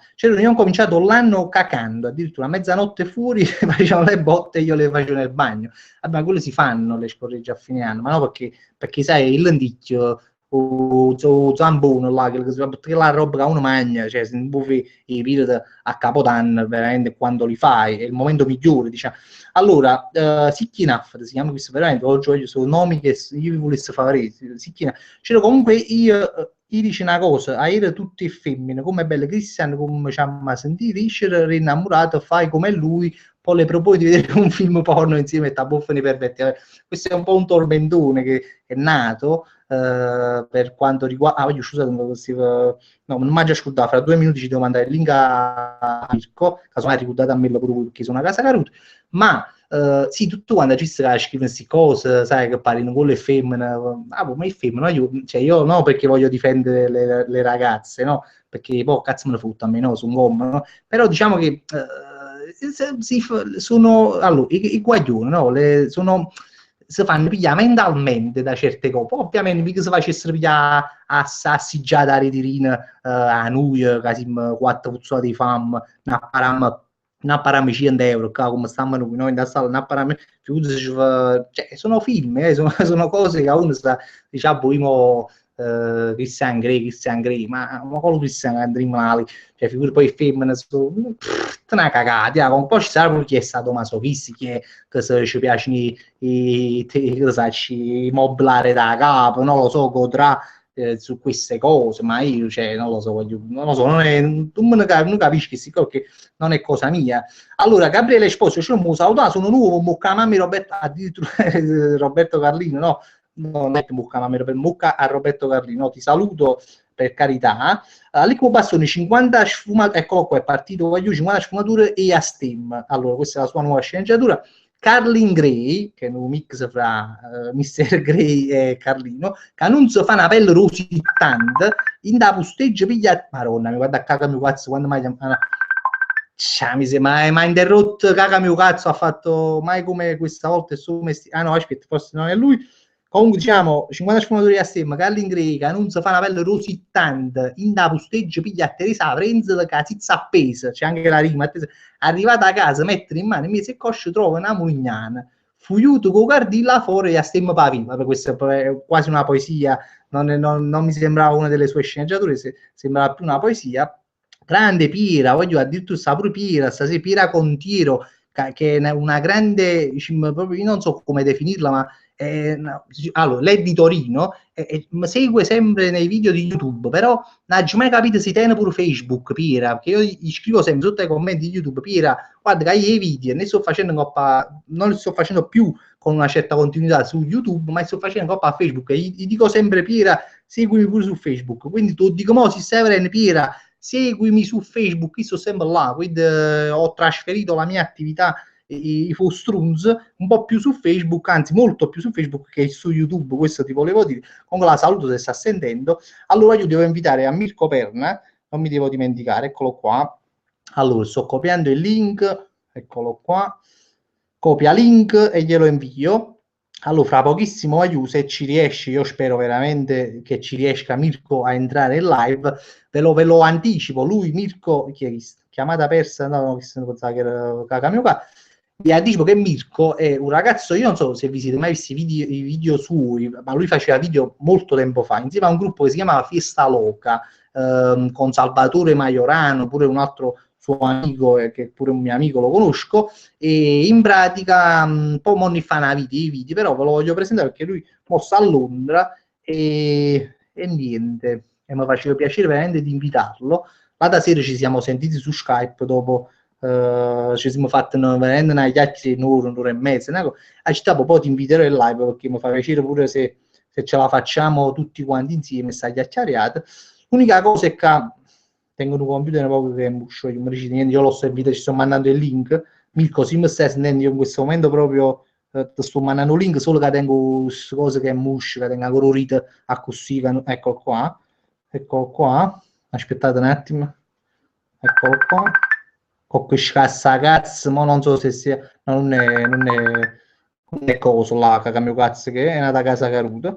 ho cominciato l'anno cacando, addirittura a mezzanotte fuori facevano le botte e io le facevo nel bagno. Vabbè, ma quelle si fanno le scorregge a fine anno, ma no perché sai, il lenticchio o zambone là, perché la roba che uno mangia, cioè se non buffi i periodi a Capodanno, veramente quando li fai, è il momento migliore, diciamo. Allora, Sicchinaff, si chiama questo veramente, oggi sono nomi che io vi volessi fare, Sicchinaff. Cioè, comunque io dice una cosa, a era tutte femmine, come belle cristiane, come ci hanno sentito, essere rinnamorato, fai come lui, poi le proponi di vedere un film porno insieme a buffoni perfetti. Questo è un po' un tormentone che è nato per quanto riguarda... voglio scusate, no, non mi già ascoltato, fra 2 minuti ci devo mandare il link a Mirko, casomai ricordate a me pure perché sono a casa caruta, ma sì, tutto quando ci si scrive queste cose, sai, che parino con le femmine, ma è femmina, io no perché voglio difendere le ragazze, no, perché poi cazzo me ne fotte a me, no, sono uomo, no, però diciamo che sono, allora, i guaglioni, no, si fanno pigliare mentalmente da certe cose, ovviamente mica si facessero pigliare assaggiare da retirina a noi, che siamo 4 puzzati di fame, una parame 100 euro, come stiamo noi in da sala, una parame, cioè, sono film, sono cose che uno sta, diciamo, Christian Grey, ma quello Christian Grey male, cioè figure poi femmine sono una cagata, un po' ci sarà chi è stato masochisti, che se ci piacciono i mobilare da capo, non lo so, godrà su queste cose, ma io, cioè, non lo so, non capisci che non è cosa mia. Allora, Gabriele Esposito, ci ho salutato, sono nuovo, mucca mamma Roberto, addirittura Roberto Carlino, no? No, non è che mucca mamma per mucca a Roberto Carlino, ti saluto per carità. Liquo Bastoni 50 sfumature, eccolo qua, è partito con 50 sfumature e a STEM. Allora, questa è la sua nuova sceneggiatura. Carlin Grey, che è un mix fra Mr. Grey e Carlino, che annunzia fa una pelle rosicante, in da posteggia piglia... Maronna, mi guarda a caga mio cazzo, quando mai... ma ha interrotto, caga mio cazzo, ha fatto mai come questa volta il suo mestiere. Ah no, aspetta, forse non è lui. Comunque diciamo 50 sfumature a stemma che all'ingreca non si fa una pelle rosittante in da posteggia piglia a Teresa Frenza la casizza appesa, c'è anche la rima, arrivata a casa mettere in mano i miei cosce trova una mulignana fuiuto con cardilla fuori a stemma paviva, questa è quasi una poesia, non mi sembrava una delle sue sceneggiature, sembrava più una poesia. Grande Pira, voglio addirittura sta pure Pira, stasera Pira con tiro, che è una grande, proprio, io non so come definirla, ma no, allora, lei è di Torino, segue sempre nei video di YouTube, però non ho mai capito se tiene pure Facebook, Pira, perché io gli scrivo sempre sotto ai commenti di YouTube, Pira, guarda che hai i video, ne sto facendo non li sto facendo più con una certa continuità su YouTube, ma sto facendo coppa a Facebook, e gli dico sempre, Pira, seguimi pure su Facebook, quindi tu dico, mo, si Severen, Pira, seguimi su Facebook, io sto sempre là, quindi ho trasferito la mia attività i Fostrunz un po' più su Facebook, anzi molto più su Facebook che su YouTube, questo ti volevo dire. Comunque la saluto se sta sentendo. Allora io devo invitare a Mirko Perna, non mi devo dimenticare, eccolo qua. Allora sto copiando il link, eccolo qua, copia link e glielo invio. Allora fra pochissimo aiuto, se ci riesci, io spero veramente che ci riesca Mirko a entrare in live, ve lo anticipo, lui Mirko, chi è visto? Chiamata persa, no, che se ne pensava che era mio qua. Vi anticipo che Mirko è un ragazzo, io non so se vi siete mai visti i video suoi, ma lui faceva video molto tempo fa, insieme a un gruppo che si chiamava Fiesta Loca, con Salvatore Majorano, pure un altro suo amico, che pure un mio amico lo conosco, e in pratica un po' monni fa una video, però ve lo voglio presentare perché lui mo sta a Londra e niente, e mi faceva piacere veramente di invitarlo. L'altra sera ci siamo sentiti su Skype dopo ci siamo fatti veramente una chiacchiera di un'ora e mezza, a città poi ti inviterò in live perché mi fa piacere pure se ce la facciamo tutti quanti insieme, sta chiacchierata. L'unica cosa è che tengo un computer proprio che muscio, io mi dice niente, io l'ho servito, ci sto mandando il link, Mirko, se mi stai sentendo, io in questo momento proprio ti sto mandando un link, solo che tengo queste cose che è muscio, che tengo colorite a così, eccolo qua, aspettate un attimo, eccolo qua, con questa cazzo, ma non so se sia, no, non è coso là, che mio cazzo che è una casa caruta.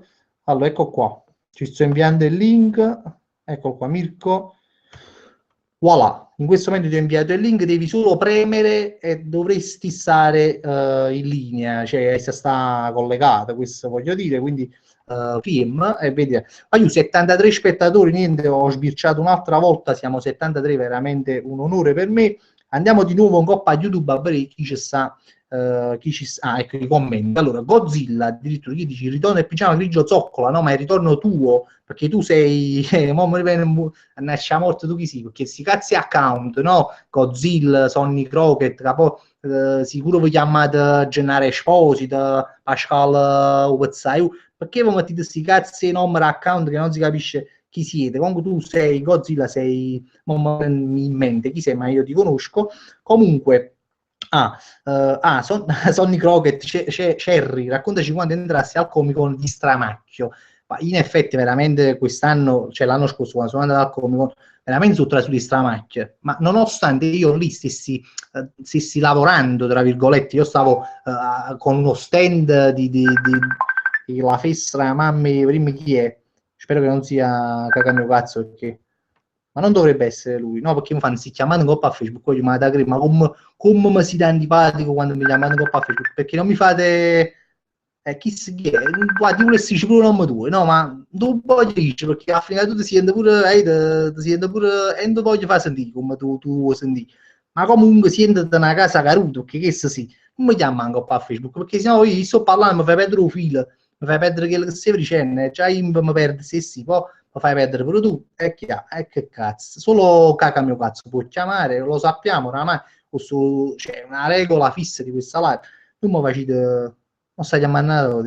Allora, ecco qua, ci sto inviando il link, ecco qua, Mirko, voilà, in questo momento ti ho inviato il link, devi solo premere e dovresti stare in linea, cioè sta collegata, questo voglio dire, quindi film e vedi, ma io 73 spettatori, niente, ho sbirciato un'altra volta, siamo 73, veramente un onore per me. Andiamo di nuovo in coppa a YouTube a vedere chi ci sta, ecco i commenti. Allora, Godzilla, addirittura gli dici ritorno il pigiama grigio zoccola, no, ma è il ritorno tuo, perché tu sei, mo mi viene nasce morto tu chi sei, perché si cazzi account, no? Godzilla, Sonny Crockett, capo, sicuro vi chiamate Gennaro Esposito, Pascal Uzzaiu, perché vi mettete questi cazzi numeri account che non si capisce chi siete. Comunque tu sei Godzilla, sei in mente chi sei, ma io ti conosco. Comunque, Sonny Crockett, Cherry, raccontaci quando entrassi al Comic Con di Stramacchio. Ma in effetti veramente quest'anno, cioè l'anno scorso quando sono andato al Comic Con, veramente sono sulle stramacchie, ma nonostante io lì stessi lavorando, tra virgolette, io stavo con uno stand di la festa, mamma, prima chi è? Spero che non sia cacamio cazzo, perché ma non dovrebbe essere lui, no? Perché mi fanno si chiamano in coppa a Facebook, poi ma come mi siete antipatico quando mi chiamano in coppa a Facebook, perché non mi fate chi si è? Guardi, io volessi pure un nome tuo, no? Ma non voglio dire, perché a fine tu ti senti pure, ti senti pure, e non voglio fare sentire come tu senti, ma comunque sientiti una casa caruta, perché questo sì, non mi chiama anche a Facebook, perché sennò io sto parlando, mi fai perdere un filo, mi fai perdere quello che stai dicendo, già io mi perdo se sì, poi lo fai perdere pure tu, e che cazzo, solo caca mio cazzo può chiamare, lo sappiamo oramai, c'è una regola fissa di questa live, tu mi facete, non stai chiamando,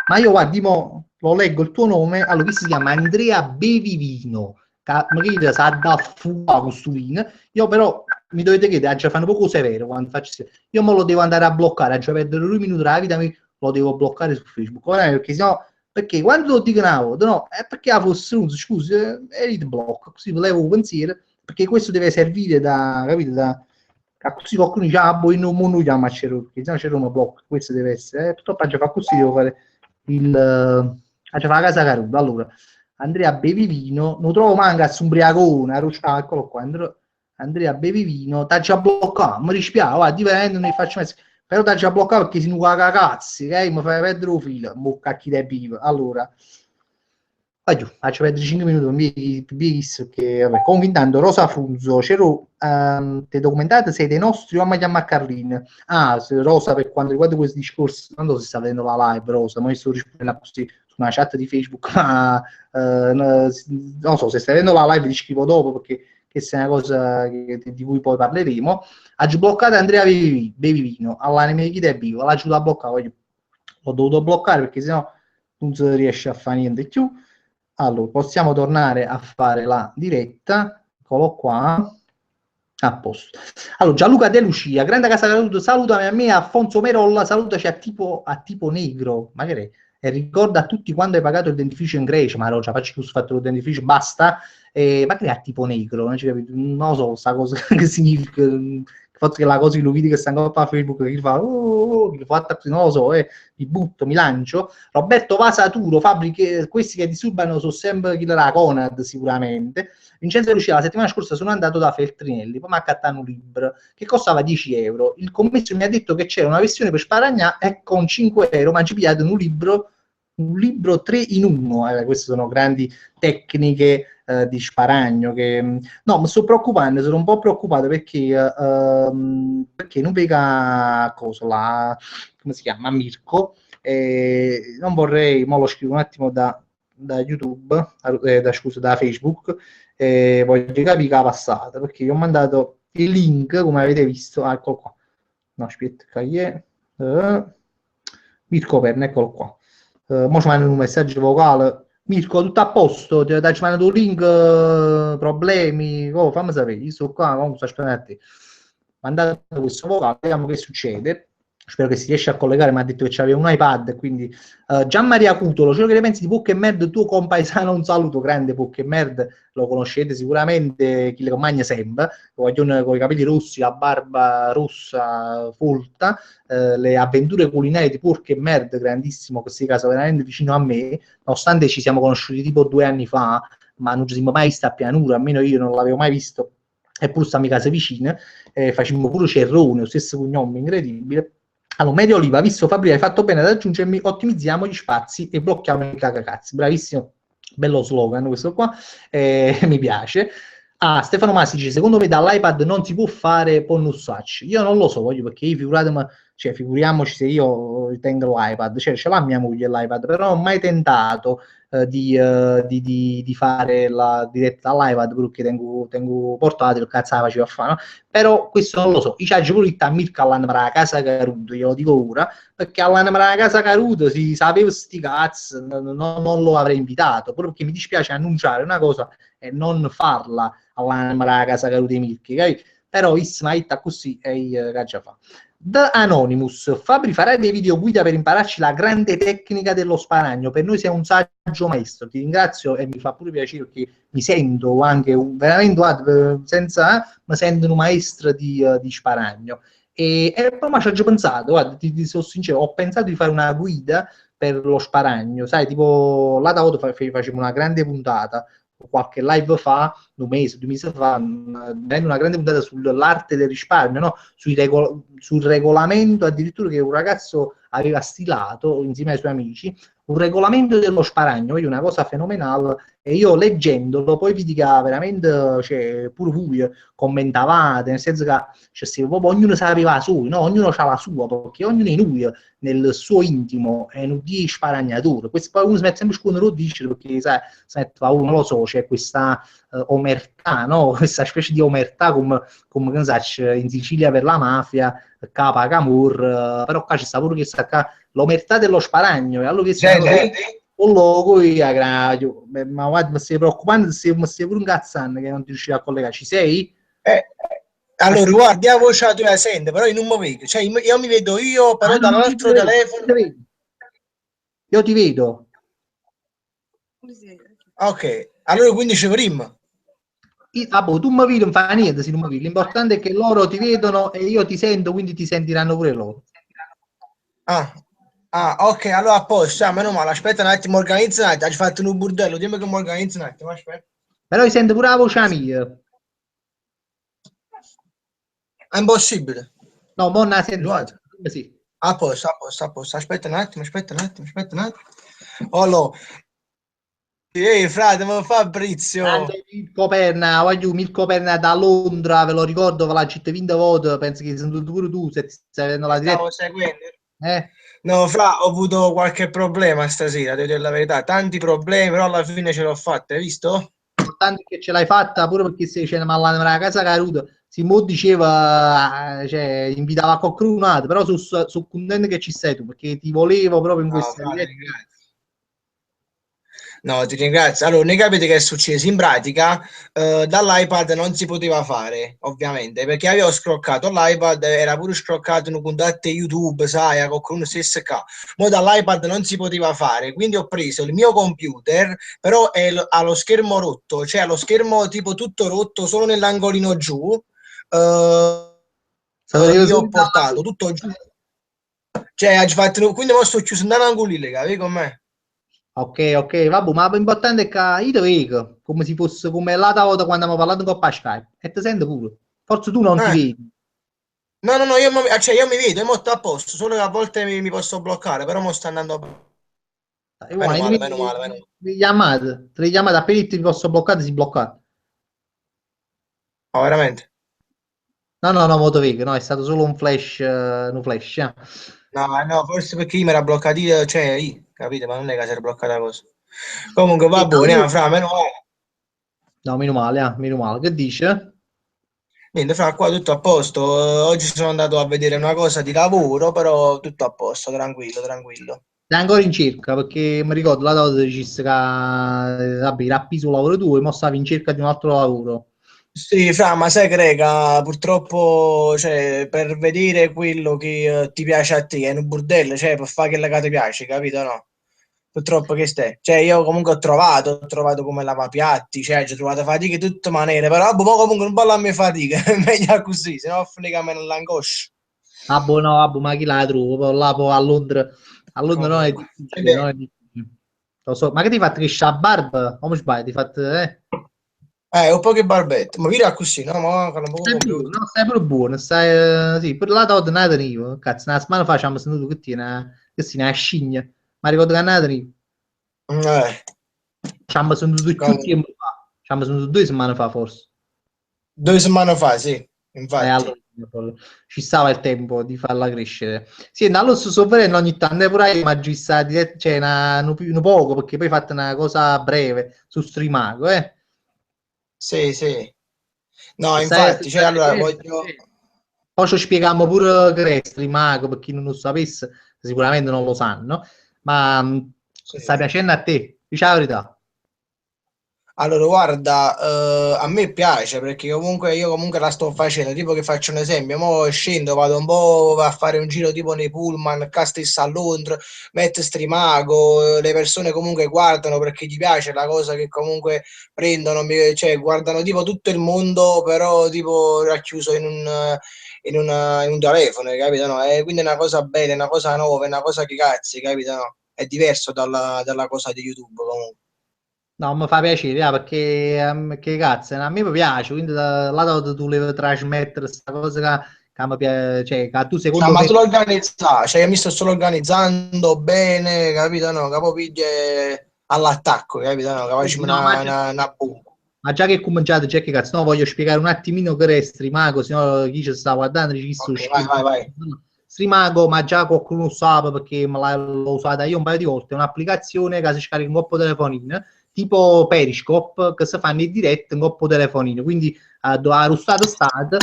ma io guardi, lo leggo il tuo nome, allora qui si chiama Andrea Bevivino, magari sa da fuoco questo vino, io però mi dovete chiedere, già fanno poco severo quando faccio, io me lo devo andare a bloccare, già perdere 2 minuti della vita, lo devo bloccare su Facebook, perché sennò perché quando lo dicono no, è perché la fosse un scusi e ti blocco, così levo un pensiero, perché questo deve servire da, capito, così qualcuno dice, ah, poi non chiama a Cerro, perché se no Cerro mi blocca, questo deve essere, purtroppo già fa così, devo fare c'è la casa Caruto. Allora, Andrea bevi vino, non trovo manca su ubriacone, eccolo qua, Andrea bevi vino, t'ha già bloccato, mi dispiace, guarda, veramente non ne faccio mai, però t'ha già bloccato perché si nuova cagazzi, mi fai perdere il filo, bocca chi te vive. Allora, vai giù, faccio perdere 5 minuti, che vabbè. Comunque intanto Rosa Frunzo, c'ero te documentate, sei dei nostri o a chiamare Carlin? Ah, Rosa, per quanto riguarda questo discorso, non so se sta vedendo la live, Rosa, ma io sto rispondendo così su una chat di Facebook, ma non so, se stai vedendo la live ti scrivo dopo perché questa è una cosa di cui poi parleremo. Ha bloccato Andrea Bevivino, all'anime chi è vivo, l'ha aiutato a bloccare, l'ho dovuto bloccare perché sennò non si riesce a fare niente più. Allora, possiamo tornare a fare la diretta, eccolo qua, a posto. Allora, Gianluca De Lucia, grande casa saluto, salutami a me, Alfonso Merolla, salutaci a tipo negro, magari, e ricorda a tutti quando hai pagato il dentifricio in Grecia, ma no, già faccio chiuso fatto il dentifricio, basta, magari a tipo negro, non, non lo so, sta cosa che significa, il fatto che la cosa che lo vedi che sta ancora a Facebook, che fa, che fatta così, non lo so, mi butto, mi lancio. Roberto Vasaturo, fabbriche, questi che disturbano sono sempre chi la Conad sicuramente. Vincenzo Lucia, la settimana scorsa sono andato da Feltrinelli, poi mi ha accattato un libro che costava 10 euro. Il commesso mi ha detto che c'era una versione per sparagnare e con 5 euro mi ha pigliato un libro 3 in 1. Queste sono grandi tecniche di sparagno. No, mi sto preoccupando, sono un po' preoccupato perché non vega cosa là, come si chiama? Mirko. Non vorrei, mo lo scrivo un attimo da YouTube, da Facebook, voglio capire che è passata perché io ho mandato il link come avete visto, eccolo qua, no aspetta, Mirko Perna, eccolo qua, mo ci mando un messaggio vocale. Mirko, tutto a posto? Ti ci mandato un link, problemi, fammi sapere, io sto qua, comunque sto aspettando a te. Mandate questo vocale, vediamo che succede. Spero che si riesca a collegare, mi ha detto che c'aveva un iPad, quindi Gianmaria Cutolo, ciò che ne pensi di Pokémon, tuo compaesano, un saluto, grande Pokémon, lo conoscete sicuramente, chi le compagna sempre, con i capelli rossi, la barba rossa folta, le avventure culinarie di Pokémon, grandissimo, questo caso veramente vicino a me, nonostante ci siamo conosciuti tipo 2 anni fa, ma non ci siamo mai visti a pianura, almeno io non l'avevo mai visto, eppure stiamo in case vicine, facciamo pure Cerrone, lo stesso cognome, incredibile. Allora, Medio Oliva, visto Fabri, hai fatto bene ad aggiungermi, ottimizziamo gli spazi e blocchiamo i cagacazzi. Bravissimo, bello slogan questo qua, mi piace. Ah, Stefano Massici, secondo me dall'iPad non si può fare bonus touch. Io non lo so, voglio perché figuriamoci se io tengo l'iPad, cioè ce l'ha mia moglie l'iPad, però non ho mai tentato di fare la diretta dall'iPad perché tengo portatile, cazzo la facevo a fare, no? Però questo non lo so, i c'aggi pure a Mirko all'anno per la casa Caruto, glielo dico ora, perché all'anno per la casa Caruto si sapeva sti cazzo, non lo avrei invitato, proprio perché mi dispiace annunciare una cosa e non farla all'anno per la casa Caruto e Mirko, però visto così e già fa. The Anonymous, Fabri, farai dei video guida per impararci la grande tecnica dello sparagno, per noi sei un saggio maestro, ti ringrazio e mi fa pure piacere perché mi sento anche veramente senza mi sento un maestro di sparagno e poi mi ci ho pensato, guarda, ti sono sincero, ho pensato di fare una guida per lo sparagno, sai, tipo là da volta facevo una grande puntata qualche live fa, 2 mesi fa, una grande puntata sull'arte del risparmio, no? Sul regolamento addirittura che un ragazzo aveva stilato insieme ai suoi amici, un regolamento dello sparagno, una cosa fenomenale, e io leggendolo poi vidi che veramente, cioè, pure voi commentavate, nel senso che cioè, proprio ognuno sapeva la sua, no? Ognuno ha la sua, perché ognuno di noi nel suo intimo è un di sparagnatore. Questo poi uno si mette sempre scuono lo dice perché sai, si mette uno, non lo so, c'è questa omertà, no? Questa specie di omertà come che ne so, in Sicilia per la mafia, capa Camur, però qua ci sta pure questa l'omertà dello sparagno, e allora che si un logo ma guarda, mi stai preoccupando, mi stai pure incazzando che non ti riuscivi a collegare, ci sei? Allora, guardi la voce la tua sente, però io non mi vedo, cioè io mi vedo io, però dall'altro telefono. Io ti vedo. Ok, allora quindi ci vedremo. Tu mi vedi, non fa niente se non mi vedi. L'importante è che loro ti vedono e io ti sento, quindi ti sentiranno pure loro. Ah, ok, allora a posto, meno male, aspetta un attimo, organizza un attimo, hai fatto un burdello, dimmi che mi organizza un attimo, aspetta. Però io sento pure la voce mia. È impossibile, No, mo non la sento, Edoardo. sì. A posto, a posto, a posto, aspetta un attimo, aspetta un attimo, aspetta un attimo. Allora, ehi, frate, ma Grande Fabrizio, Mirko Perna, voglio Mirko Perna da Londra, ve lo ricordo, ve l'ha città vinta voto, penso che sei venuto pure tu, se stai vedendo la diretta. stavo seguendo. Eh? No, fra, ho avuto qualche problema stasera, devo dire la verità, tanti problemi, però alla fine ce l'ho fatta, hai visto? L'importante è che ce l'hai fatta, pure perché se c'è una nella casa caruta, Simo diceva, cioè, invitava a qualcun altro, però sono contento che ci sei tu, perché ti volevo proprio in No, questa frate, diretta. ringrazio. No, ti ringrazio. Allora, ne capite che è successo? In pratica, dall'iPad non si poteva fare, ovviamente, perché avevo scroccato l'iPad, era pure scroccato in un contatto YouTube, sai, a qualcuno stesso qua. Ma dall'iPad non si poteva fare, quindi ho preso il mio computer, però ha lo schermo rotto, cioè ha lo schermo tipo tutto rotto, solo nell'angolino giù. Sapevo Io solo ho portato tutto giù, cioè, quindi ora sto chiuso in un angolino, capi con me? Ok, ok, vabbè, ma l'importante è che io ti vedo, come se fosse come l'altra volta quando abbiamo parlato con Skype, e ti sento pure. Forse tu non ti Eh. vedi. No, no, no, cioè, io mi vedo, è molto a posto, solo che a volte mi posso bloccare, però mo sta andando E meno guarda, male, meno male, meno male. le chiamate appena ti posso bloccare, si blocca. Oh, veramente? No, no, no, moto vedo, no, è stato solo un flash. No, no, forse perché io mi era bloccato, cioè, capite, ma non è che si era bloccata cosa. Comunque, va buono, fra, meno male. No, meno male. Che dice? Niente, fra, qua tutto a posto. Oggi sono andato a vedere una cosa di lavoro, però tutto a posto, tranquillo, tranquillo. È ancora in cerca, perché mi ricordo la volta dicesse che vabbè, i rappi sul lavoro tuo e mo stavi in cerca di un altro lavoro. Sì, fra, ma sai, Greca, purtroppo, cioè, per vedere quello che ti piace a te, è un bordello, cioè, per fare quello che ti piace, capito, no? Purtroppo che stai. Cioè, io comunque ho trovato come lavapiatti, cioè, ho trovato fatiche di tutte maniere, però, boh, mo comunque non parlo a me fatica, è meglio così, se no finisce a me nell'angoscia. Ah, boh, no, vabbè, ma chi la trovo? Poi là, poi a Londra non è Comunque. difficile, non è difficile. Lo so, ma che ti hai fatto crescere la barba? Come sbaglio? Ti hai fatto, Un po' che barbetto, ma vira così, no? Ma con un po' Stai buono, compiuto. no? Stai pure buono, stai, sì, per la volta non venivo, cazzo, una settimana fa ci siamo sentito che tiene, che si ne scigna, ma ricordo che non venivo, Eh, ci siamo sentito più comunque. tempo fa, ci siamo sentito 2 settimane fa forse. 2 settimane fa, sì, infatti. Allora ci stava il tempo di farla crescere. Sì, allo stesso vedendo ogni tanto pure io ma sta cioè un poco perché poi fate una cosa breve su Streamago, Sì, sì. No, se infatti, cioè, stai allora vedendo, voglio... poi ci spieghiamo pure che è Streamago per chi non lo sapesse, sicuramente non lo sanno, ma sta Sì. piacendo a te, dici la verità. Allora, guarda, a me piace perché comunque io comunque la sto facendo, tipo che faccio un esempio, mo scendo, vado un po' a fare un giro tipo nei pullman, qua stesso a Londra, metto streamago, le persone comunque guardano perché gli piace la cosa che comunque prendono, cioè guardano tipo tutto il mondo, però tipo racchiuso in un telefono, capito? No? E quindi è una cosa bella, è una cosa nuova, è una cosa che cazzi, capito? No? È diverso dalla cosa di YouTube comunque. No, mi fa piacere, perché che cazzo, a me mi piace, quindi là dove tu devi trasmettere questa cosa che mi piace, cioè che tu Cioè, secondo ma me. solo organizzare, cioè io mi sto solo organizzando bene, capito? No, capopiglie all'attacco, capito? No, capace No, una bomba. ma già che è cominciato, già che cazzo, no, voglio spiegare un attimino che è Streamago, se no chi ci sta guardando dice chi sto Ok, vai, schifo. vai, vai. Streamago, ma già qualcuno sa perché l'ho usata io un paio di volte, è un'applicazione che si scarica in coppo telefonino, tipo Periscope, che si fanno in diretta in coppo telefonino, quindi dove ha rustato state,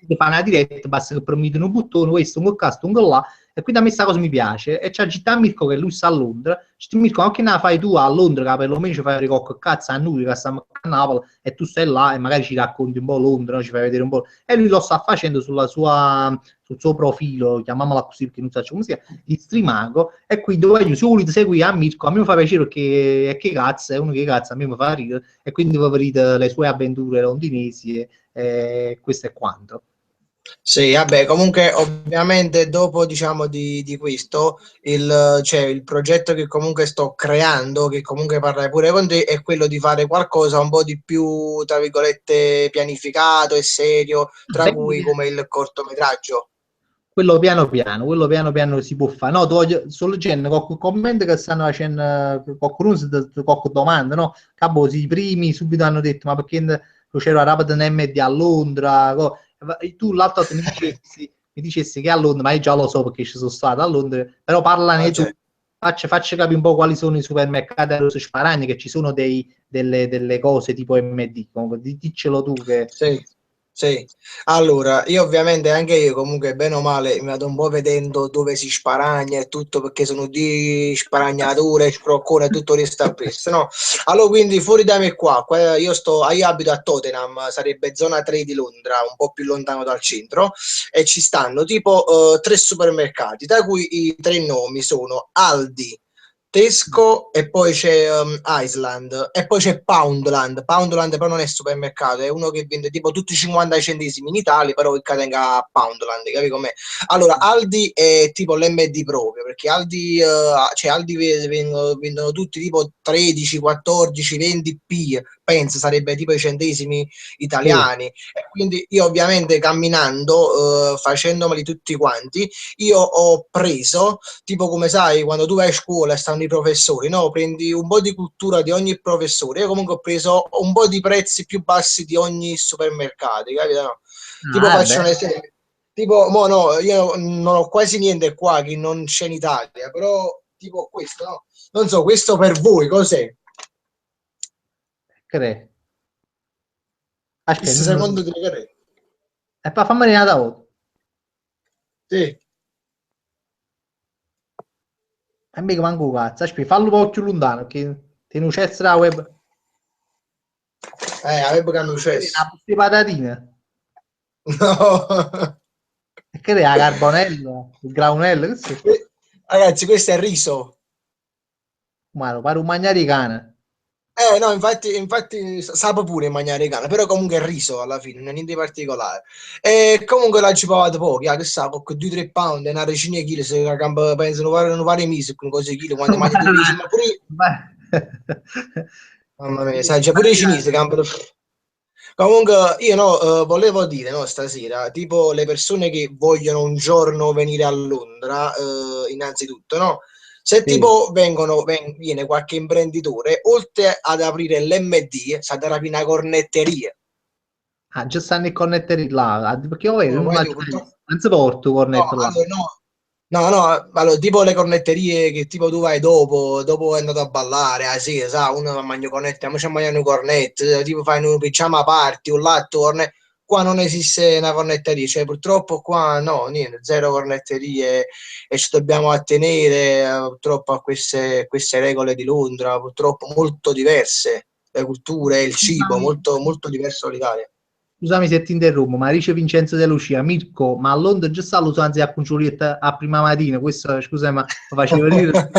si fa una diretta, basta che premete un bottone, questo, un cast, un là, e quindi a me questa cosa mi piace. E c'è Gitta Mirko che lui sta a Londra. C'è Mirko, ma che ne fai tu a Londra? Che perlomeno ci fai cocco cazzo a noi che stiamo a Napoli e tu stai là e magari ci racconti un po' Londra, no? Ci fai vedere un po'. E lui lo sta facendo sul suo profilo, chiamiamola così perché non so come si chiama, di streamago. E quindi voglio, se volete seguire a Mirko, a me mi fa piacere perché è che cazzo, è uno che cazzo, a me mi fa ridere. E quindi voi vedete le sue avventure londinesi e questo è quanto. Sì, vabbè, comunque ovviamente dopo diciamo di questo cioè, il progetto che comunque sto creando, che comunque parla pure con te, è quello di fare qualcosa un po' di più, tra virgolette, pianificato e serio, tra Bello, cui come il cortometraggio. quello piano piano si può fare. No, tu solo gente, qualche commento che stanno facendo, qualcuno qualche domanda, no? Cabo, i primi subito hanno detto, ma perché c'era Rapid MD a Londra? E tu l'altro volta mi dicessi che a Londra, ma io già lo so perché ci sono stato a Londra, però Ah, parlane tu, cioè, facci capire un po' quali sono i supermercati a Rosso Sparagni, che ci sono delle cose tipo MD, comunque, diccelo tu che... sì, sì. Allora, io ovviamente anche io comunque bene o male mi vado un po' vedendo dove si sparagna e tutto perché sono di sparagnature, scroccone e tutto questo a questo, no? Allora quindi fuori da me io abito a Tottenham, sarebbe zona 3 di Londra, un po' più lontano dal centro e ci stanno tipo tre supermercati, da cui i tre nomi sono Aldi, Tesco e poi c'è Iceland e poi c'è Poundland. Poundland però non è supermercato, è uno che vende tipo tutti i 50 centesimi in Italia, però il catenga a Poundland, capi com'è? Allora, Aldi è tipo l'MD proprio, perché Aldi, cioè Aldi vendono tutti tipo 13, 14, 20 P, penso sarebbe tipo i centesimi Sì, italiani. E quindi io ovviamente camminando, facendomeli tutti quanti, io ho preso tipo come sai, quando tu vai a scuola e stanno i professori, no? Prendi un po' di cultura di ogni professore. Io comunque ho preso un po' di prezzi più bassi di ogni supermercato, capito? No? Tipo ah, faccio beh. un esempio. Tipo, mo no, io non ho quasi niente qua che non c'è in Italia, però tipo questo, no? Non so, questo per voi cos'è? Cre. Aspetta, Questo secondo te che è? è per farmi una volta. Sì. E mica manco cazzo. Aspetta, fallo un po' più lontano, che te non c'è la web. Avevo che hanno Una successo. busta di patatine. No. E che è la carbonella, il graunello, che c'è? Ragazzi, questo è il riso. Ma pare un mangiare di cane. No, infatti sapo pure in mangiare carne, però comunque è riso alla fine, non è niente di particolare. E comunque l'ha cipato poco, che sa, con 2-3 pound, una decina di chili, se la gamba pensano non fare mesi con così chili, quando mangi due mesi, ma pure, Ma- mamma mia, sai, c'è pure i cinesi, gamba. Comunque, io no, volevo dire, no, stasera, tipo le persone che vogliono un giorno venire a Londra, innanzitutto, no? Se Sì. tipo viene qualche imprenditore, oltre ad aprire l'MD, sa ad aprire una cornetteria. Ah, già stanno i cornetti là, perché io vedo, No, non guardi, immagino, purtroppo. non si porta il No, cornetto là. allora no. No, no, allora, tipo le cornetterie che tipo tu vai dopo è andato a ballare, ah sì, sa, uno va a mangiare cornette, ma c'è mangiare un cornetto, tipo fai un pigiama party, un latte, cornetto. Qua non esiste una cornetteria, cioè purtroppo qua no, niente, zero cornetterie e ci dobbiamo attenere purtroppo a queste regole di Londra, purtroppo molto diverse, le culture, il cibo, Scusami, molto, molto diverso dall'Italia. scusami se ti interrompo, ma dice Vincenzo De Lucia, Mirko, ma a Londra già sta l'usanza a Cunciolietta a prima mattina, questo, scusa, ma lo faceva ridere.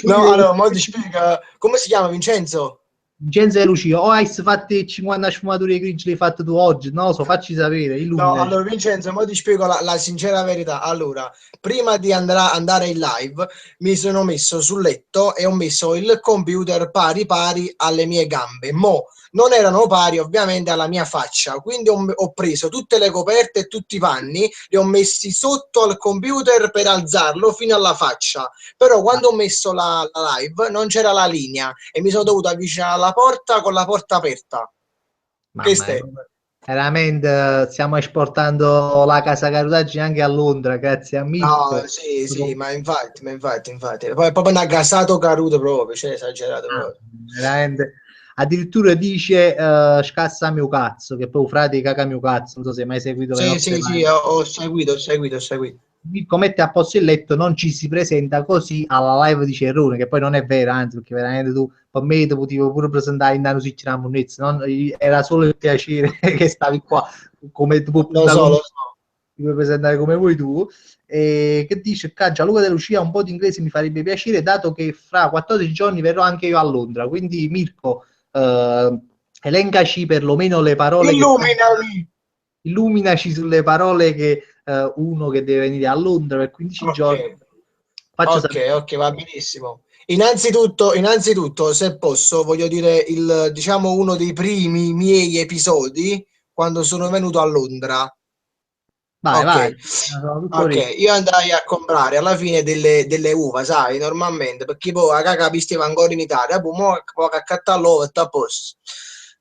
No, allora, mo ti spiega come si chiama Vincenzo? Vincenzo De Lucia, o hai fatti 50 sfumature grigi, le hai fatte tu oggi? Non lo so, facci sapere, No, illuminaci. allora Vincenzo, mo ti spiego la sincera verità. Allora, prima di andare in live, mi sono messo sul letto e ho messo il computer pari pari alle mie gambe. Mo non erano pari ovviamente alla mia faccia, quindi ho preso tutte le coperte e tutti i panni, li ho messi sotto al computer per alzarlo fino alla faccia. Però Ah, quando ho messo la live non c'era la linea e mi sono dovuto avvicinare alla porta con la porta aperta. Che mamma mia, stai? veramente stiamo esportando la casa carutaggine anche a Londra, grazie a No, Mirko. sì, sì, ma infatti. Poi è proprio un agasato caruto proprio, cioè esagerato Ah, proprio. veramente. Addirittura dice scassa mio cazzo, che poi frate caga mio cazzo, non so se hai mai seguito le Sì, nostre sì, sì, live. ho seguito. Mirko mette a posto il letto, non ci si presenta così alla live di Cerrone, che poi non è vero, anzi, perché veramente tu per me ti potevo pure presentare in Nano Sicina Munnezza, era solo il piacere che stavi qua, come ti puoi Lo presentare so, come, lo so. ti puoi presentare come vuoi tu. E che dice, caccia Luca De Lucia, un po' di inglese mi farebbe piacere, dato che fra 14 giorni verrò anche io a Londra, quindi Mirko, elencaci perlomeno le parole che... Illuminami! illuminaci sulle parole che uno che deve venire a Londra per 15 giorni, Ok, faccio ok, sapere. ok, va benissimo. Innanzitutto, se posso, voglio dire diciamo, uno dei primi miei episodi quando sono venuto a Londra. Vai, vai, Ok, sono tutto ok, orecchio. io andai a comprare alla fine delle uva, sai, normalmente, perché poi a caga pistiva ancora in Italia, poi mo che accattare l'uovo e sta a posto.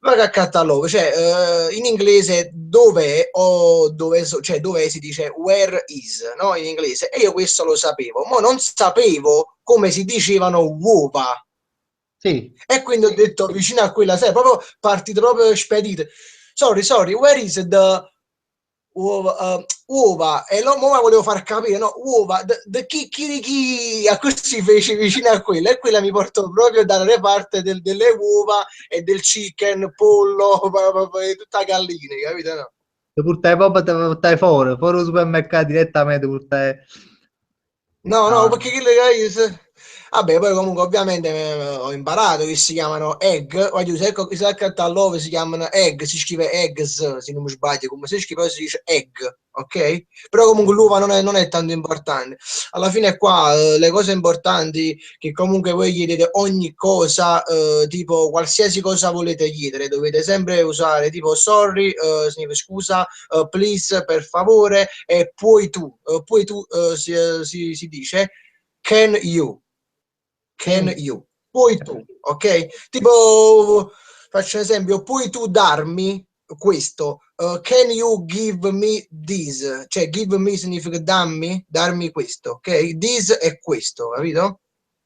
Ma che accattare l'uovo, cioè, in inglese dove o dove, cioè dove si dice where is, no? In inglese, e io questo lo sapevo, ma non sapevo come si dicevano uova. Sì, E quindi ho detto vicino a quella, sai, proprio partito proprio spedito. Sorry, where is the uova? E l'uomo volevo far capire, no, uova, the chicchirichi, a questi feci vicino a quella, e quella mi portò proprio dalle parti delle uova e del chicken, pollo, tutta gallina, capito? No? te portai fuori al supermercato direttamente, portai... No, No, perché vabbè, poi comunque ovviamente ho imparato che si chiamano egg, voglio dire, ecco, se accanto all'ove si chiamano egg, si scrive eggs, se non mi sbaglio, come si scrive si dice egg, ok? Però comunque l'uva non è tanto importante. Alla fine qua le cose importanti che comunque voi chiedete ogni cosa, tipo qualsiasi cosa volete chiedere, dovete sempre usare tipo sorry, significa scusa, please per favore, e poi tu si dice can you, can mm, you, puoi tu, ok? Tipo, faccio un esempio, puoi tu darmi questo, can you give me this, cioè give me significa darmi questo, ok? This è questo, capito?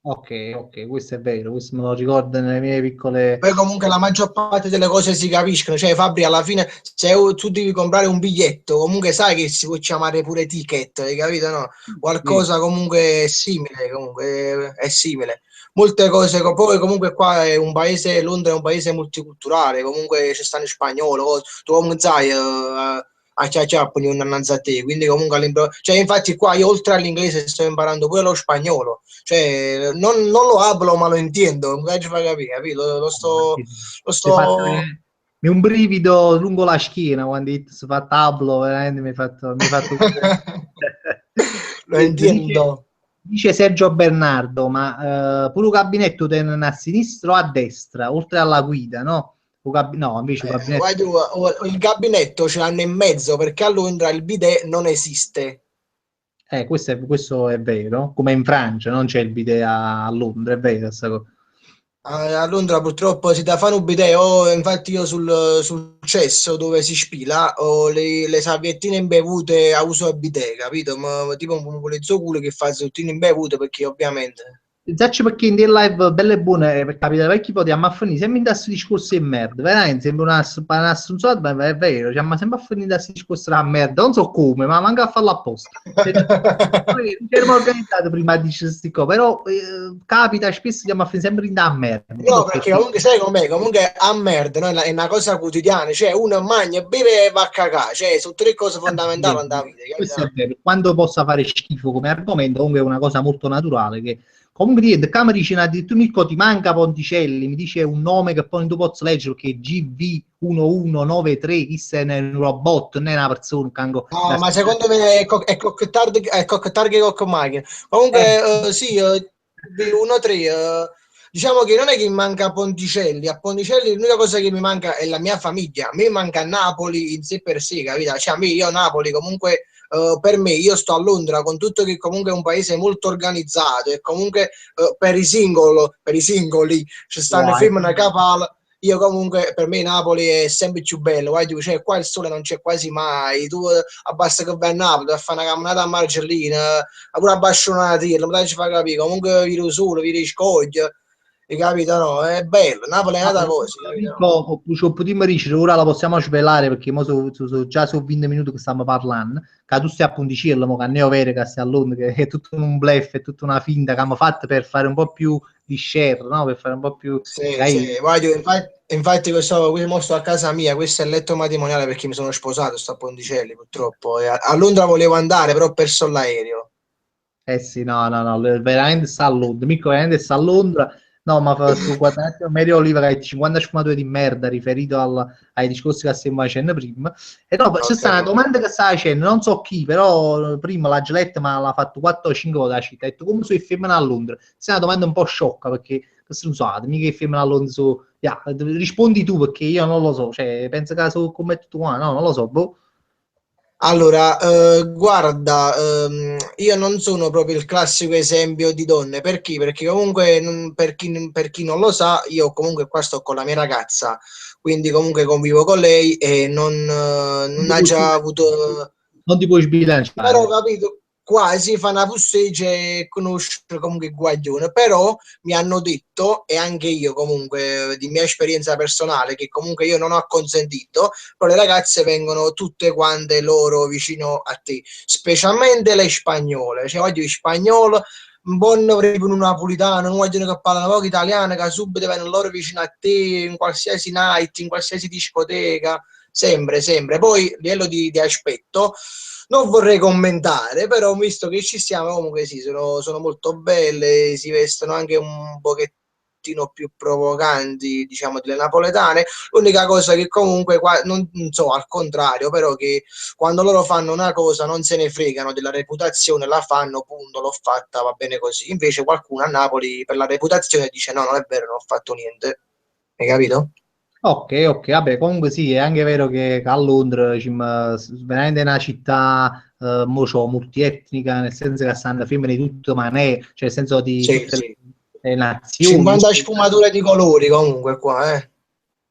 ok, ok, questo è vero, questo me lo ricordo nelle mie piccole... Poi comunque la maggior parte delle cose si capiscono, cioè Fabri alla fine se tu devi comprare un biglietto comunque sai che si può chiamare pure ticket, hai capito? No? Sì. Qualcosa comunque è simile, comunque è simile. Molte cose, poi comunque qua è un paese, Londra è un paese multiculturale, comunque c'è stanno in spagnolo, tu comunque sai, a ciacciappo innanzi a te, quindi comunque cioè infatti qua io oltre all'inglese sto imparando pure lo spagnolo, cioè non lo hablo ma lo intendo, non ci fa capire, capito? Lo Si è fatto sto... un brivido lungo la schiena quando si fa tablo, veramente mi hai fatto... Lo Niente, dice, entiendo. dice Sergio Bernardo, ma pure un gabinetto tenne a sinistra o a destra, oltre alla guida, no? No, invece un gabinetto... Guardi, il gabinetto ce l'hanno in mezzo perché a Londra il bidet non esiste. questo è vero, come in Francia, non c'è il bidet a Londra, è vero questa cosa. A Londra purtroppo si dà fare un bidet, o infatti io sul cesso dove si spila ho le salviettine imbevute a uso a bidet, capito? Ma tipo un pulizzo culo che fa salviettine imbevute perché ovviamente... Zacci perché in real live belle e buone per capire vecchi potevamo affinire sempre in questo discorso di merda, veramente sembra una assunzione, ma è vero, cioè, ma sempre a finire in questo discorso della merda, non so come, ma manca a farlo apposta. Cioè, noi non ci eravamo organizzati prima di dire queste cose, però capita spesso siamo a finire sempre in da merda, non No, so perché perché. comunque sai com'è? Comunque a merda, no? È una cosa quotidiana, cioè uno mangia, beve e va a cagare, cioè sono tre cose fondamentali nella vita, capito? Questo è No? vero, quando possa fare schifo come argomento, comunque è una cosa molto naturale che comunque niente, qua mi dice addirittura Mirko ti manca Ponticelli, mi dice un nome che poi non tu posso leggere che è GV1193, questo è un robot, non è una persona, un cango No, da ma spiegare. secondo me è cocchettarghe con macchina. Comunque, sì, B13, diciamo che non è che mi manca Ponticelli, a Ponticelli l'unica cosa che mi manca è la mia famiglia, a me manca Napoli in sé per sé, capito? Cioè, io Napoli comunque, per me, io sto a Londra con tutto che comunque è un paese molto organizzato e comunque per i singoli ci stanno Wow, femmine capo. Io comunque per me Napoli è sempre più bello, guarda, cioè, qua il sole non c'è quasi mai, tu basta che vai a Napoli a fare una camminata a Marcellina, pure a Bascionati, non ci fa capire, comunque vedi il sole, vedi i scogli, hai capito? No, è bello, Napoli è una cosa, capito? No? Mirko, ci potremmo dire, ora la possiamo svelare perché mo già sono 20 minuti che stiamo parlando, che tu stai a Ponticello, mo che ne è vero che stai a Londra, che è tutto un bluff, è tutta una finta che abbiamo fatto per fare un po' più di share, no? Per fare un po' più... Sì, Dai, sì, guarda, infatti qui sto a casa mia, questo è il letto matrimoniale perché mi sono sposato, sto a Ponticelli purtroppo, e a Londra volevo andare, però ho perso l'aereo. eh sì, no, no, no, veramente sta a Londra, Mirko veramente sta a Londra, No, ma tu guarda un attimo, Mario Oliva che ha 50 sfumature di merda riferito ai discorsi che stiamo facendo prima. E no, c'è Ok. stata una domanda che stava facendo, non so chi, però prima la Gillette ma l'ha fatto 4 o 5 volte la città. Ha detto come sui femmine a Londra. Questa è una domanda un po' sciocca perché questo non so, mica che femmine a Londra su... rispondi tu perché io non lo so, cioè penso che su come tu, no, non lo so, boh. Allora, guarda, io non sono proprio il classico esempio di donne, perché? Perché comunque, per chi non lo sa, io comunque qua sto con la mia ragazza, quindi comunque convivo con lei e Non non ti ha puoi già sbilanciare. avuto. Non ti puoi Però sbilanciare. capito, quasi fa una pusseggia e conosce comunque il guaglione, però mi hanno detto, e anche io comunque di mia esperienza personale, che comunque io non ho acconsentito, però le ragazze vengono tutte quante loro vicino a te, specialmente le spagnole, cioè voglio i spagnoli, un buon un napolitano, non vogliono che parlano poco italiano, che subito vengono loro vicino a te, in qualsiasi night, in qualsiasi discoteca, sempre, sempre. Poi, a livello di aspetto, non vorrei commentare, però visto che ci siamo, comunque sì, sono molto belle, si vestono anche un pochettino più provocanti, diciamo, delle napoletane. L'unica cosa che comunque, qua, non so, al contrario, però che quando loro fanno una cosa non se ne fregano della reputazione, la fanno, punto, l'ho fatta, va bene così. Invece qualcuno a Napoli per la reputazione dice no, non è vero, non ho fatto niente. Hai capito? Ok, ok, vabbè, comunque sì, è anche vero che a Londra veramente è una città mo c'ho, multietnica, nel senso che stanno femmine di tutto, ma ne, cioè nel senso di Sì, tutte sì. le nazioni, 50 sfumature di colori comunque qua, eh.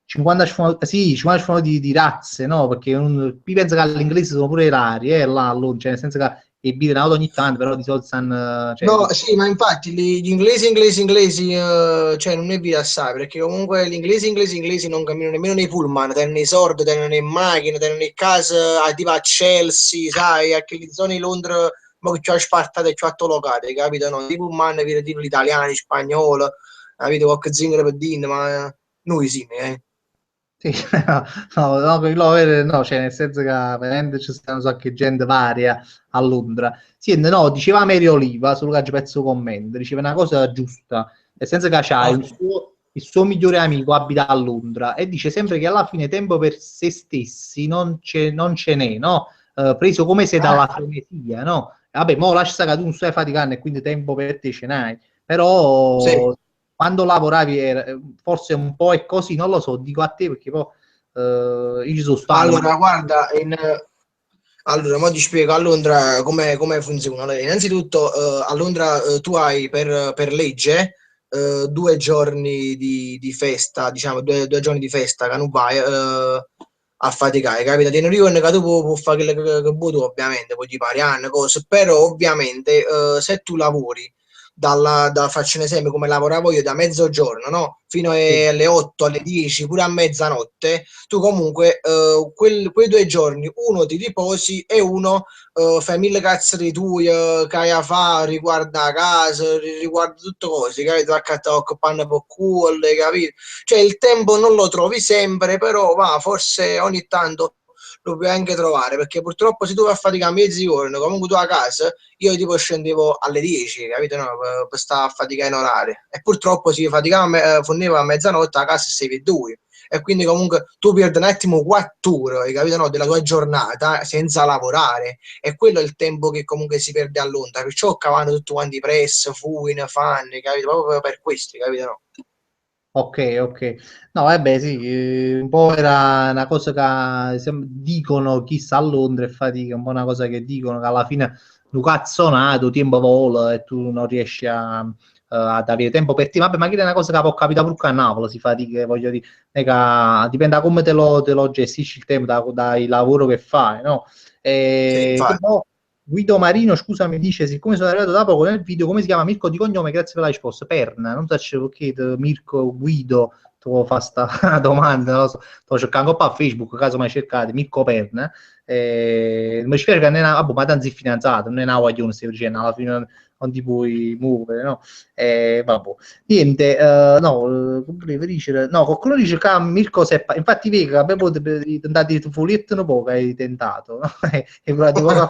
50 sì, 50 sfumature di razze, no? Perché qui penso che all'inglese sono pure rari, là a Londra, cioè nel senso che è birra ogni tanto, però di solito stanno, cioè, No, sì, ma infatti gli inglesi, cioè non è via assai, perché comunque gli inglesi non camminano nemmeno nei pullman, tengono i sordi, tengono in macchina, tengono in casa, tipo a Chelsea, sai, a quelle zone di Londra, ma che c'ho spartate e c'ho locate, capito? No, i pullman, vedo tipo l'italiano, spagnolo, capito, qualche zingaro per dire, ma noi sì, sì, no, no, no, cioè nel senso che veramente c'è stata un sacco di gente varia a Londra. Sì, no, diceva Mary Oliva, solo che ci pezzo commento, diceva una cosa giusta, nel senso che c'ha Ok. il suo migliore amico abita a Londra e dice sempre che alla fine tempo per se stessi non ce n'è, no? Preso come se dalla frenesia, no? Vabbè, mo lascia stare che tu non stai faticando e quindi tempo per te ce n'hai, Sì. però quando lavoravi forse un po' è così, non lo so, dico a te perché poi io ci sono stato, ma Allora, guarda, allora, mo ti spiego a Londra come funziona. Allora, innanzitutto, a Londra tu hai per legge 2 giorni di festa, diciamo, due giorni di festa che non vai a faticare, capita? Ti non ricordo che tu puoi fare quello che vuoi tu, ovviamente, poi ti pari anni, cose, però ovviamente se tu lavori faccio un esempio come lavoravo io da mezzogiorno, no? Fino sì, alle 8, alle 10, pure a mezzanotte, tu comunque quei 2 giorni uno ti riposi e uno fai mille cazzate tue che hai a fare riguardo a casa, riguardo tutte cose, capito? Tocca panna per culo, capito? Cioè il tempo non lo trovi sempre, però va, forse ogni tanto lo puoi anche trovare, perché purtroppo se tu vai a faticare mezzi giorni, comunque tu a casa, io tipo scendevo alle 10, capito? No? Per stare a faticare in orario. E purtroppo si faticava, fondeva a mezzanotte a casa 6 e quindi comunque tu perdi un attimo 4 ore, hai capito, no, della tua giornata senza lavorare e quello è il tempo che comunque si perde a Londra, perciò cavano tutti quanti press, fuin, fan, capito, proprio per questo, capito, no? ok, ok. No, vabbè, sì, un po' era una cosa che dicono chi sta a Londra e fatica, un po' una cosa che dicono che alla fine un cazzonato, tempo vola e tu non riesci ad avere tempo per te. Vabbè, ma che è una cosa che può capitare pure a Napoli, si fatica, voglio dire, non è dipende da come te lo gestisci il tempo, dal lavoro che fai, no? Sì, infatti. Però Guido Marino, scusa, mi dice, siccome sono arrivato da poco nel video, come si chiama Mirko di cognome? Grazie per la risposta. Perna, non so se perché Mirko Guido, tu fa sta domanda, non lo so, sto cercando un po' a Facebook, caso mai cercate, Mirko Perna, mi spiace che non è una, vabbè, ma tanto è finanziato, non è una guaglione, stai dicendo, alla fine non ti puoi muovere, no? Vabbè. Niente, no, come volevo dire, no, qualcuno dice che Mirko Seppa, infatti vedi che abbiamo tentato di folletto un po' che hai tentato, no? E però di poco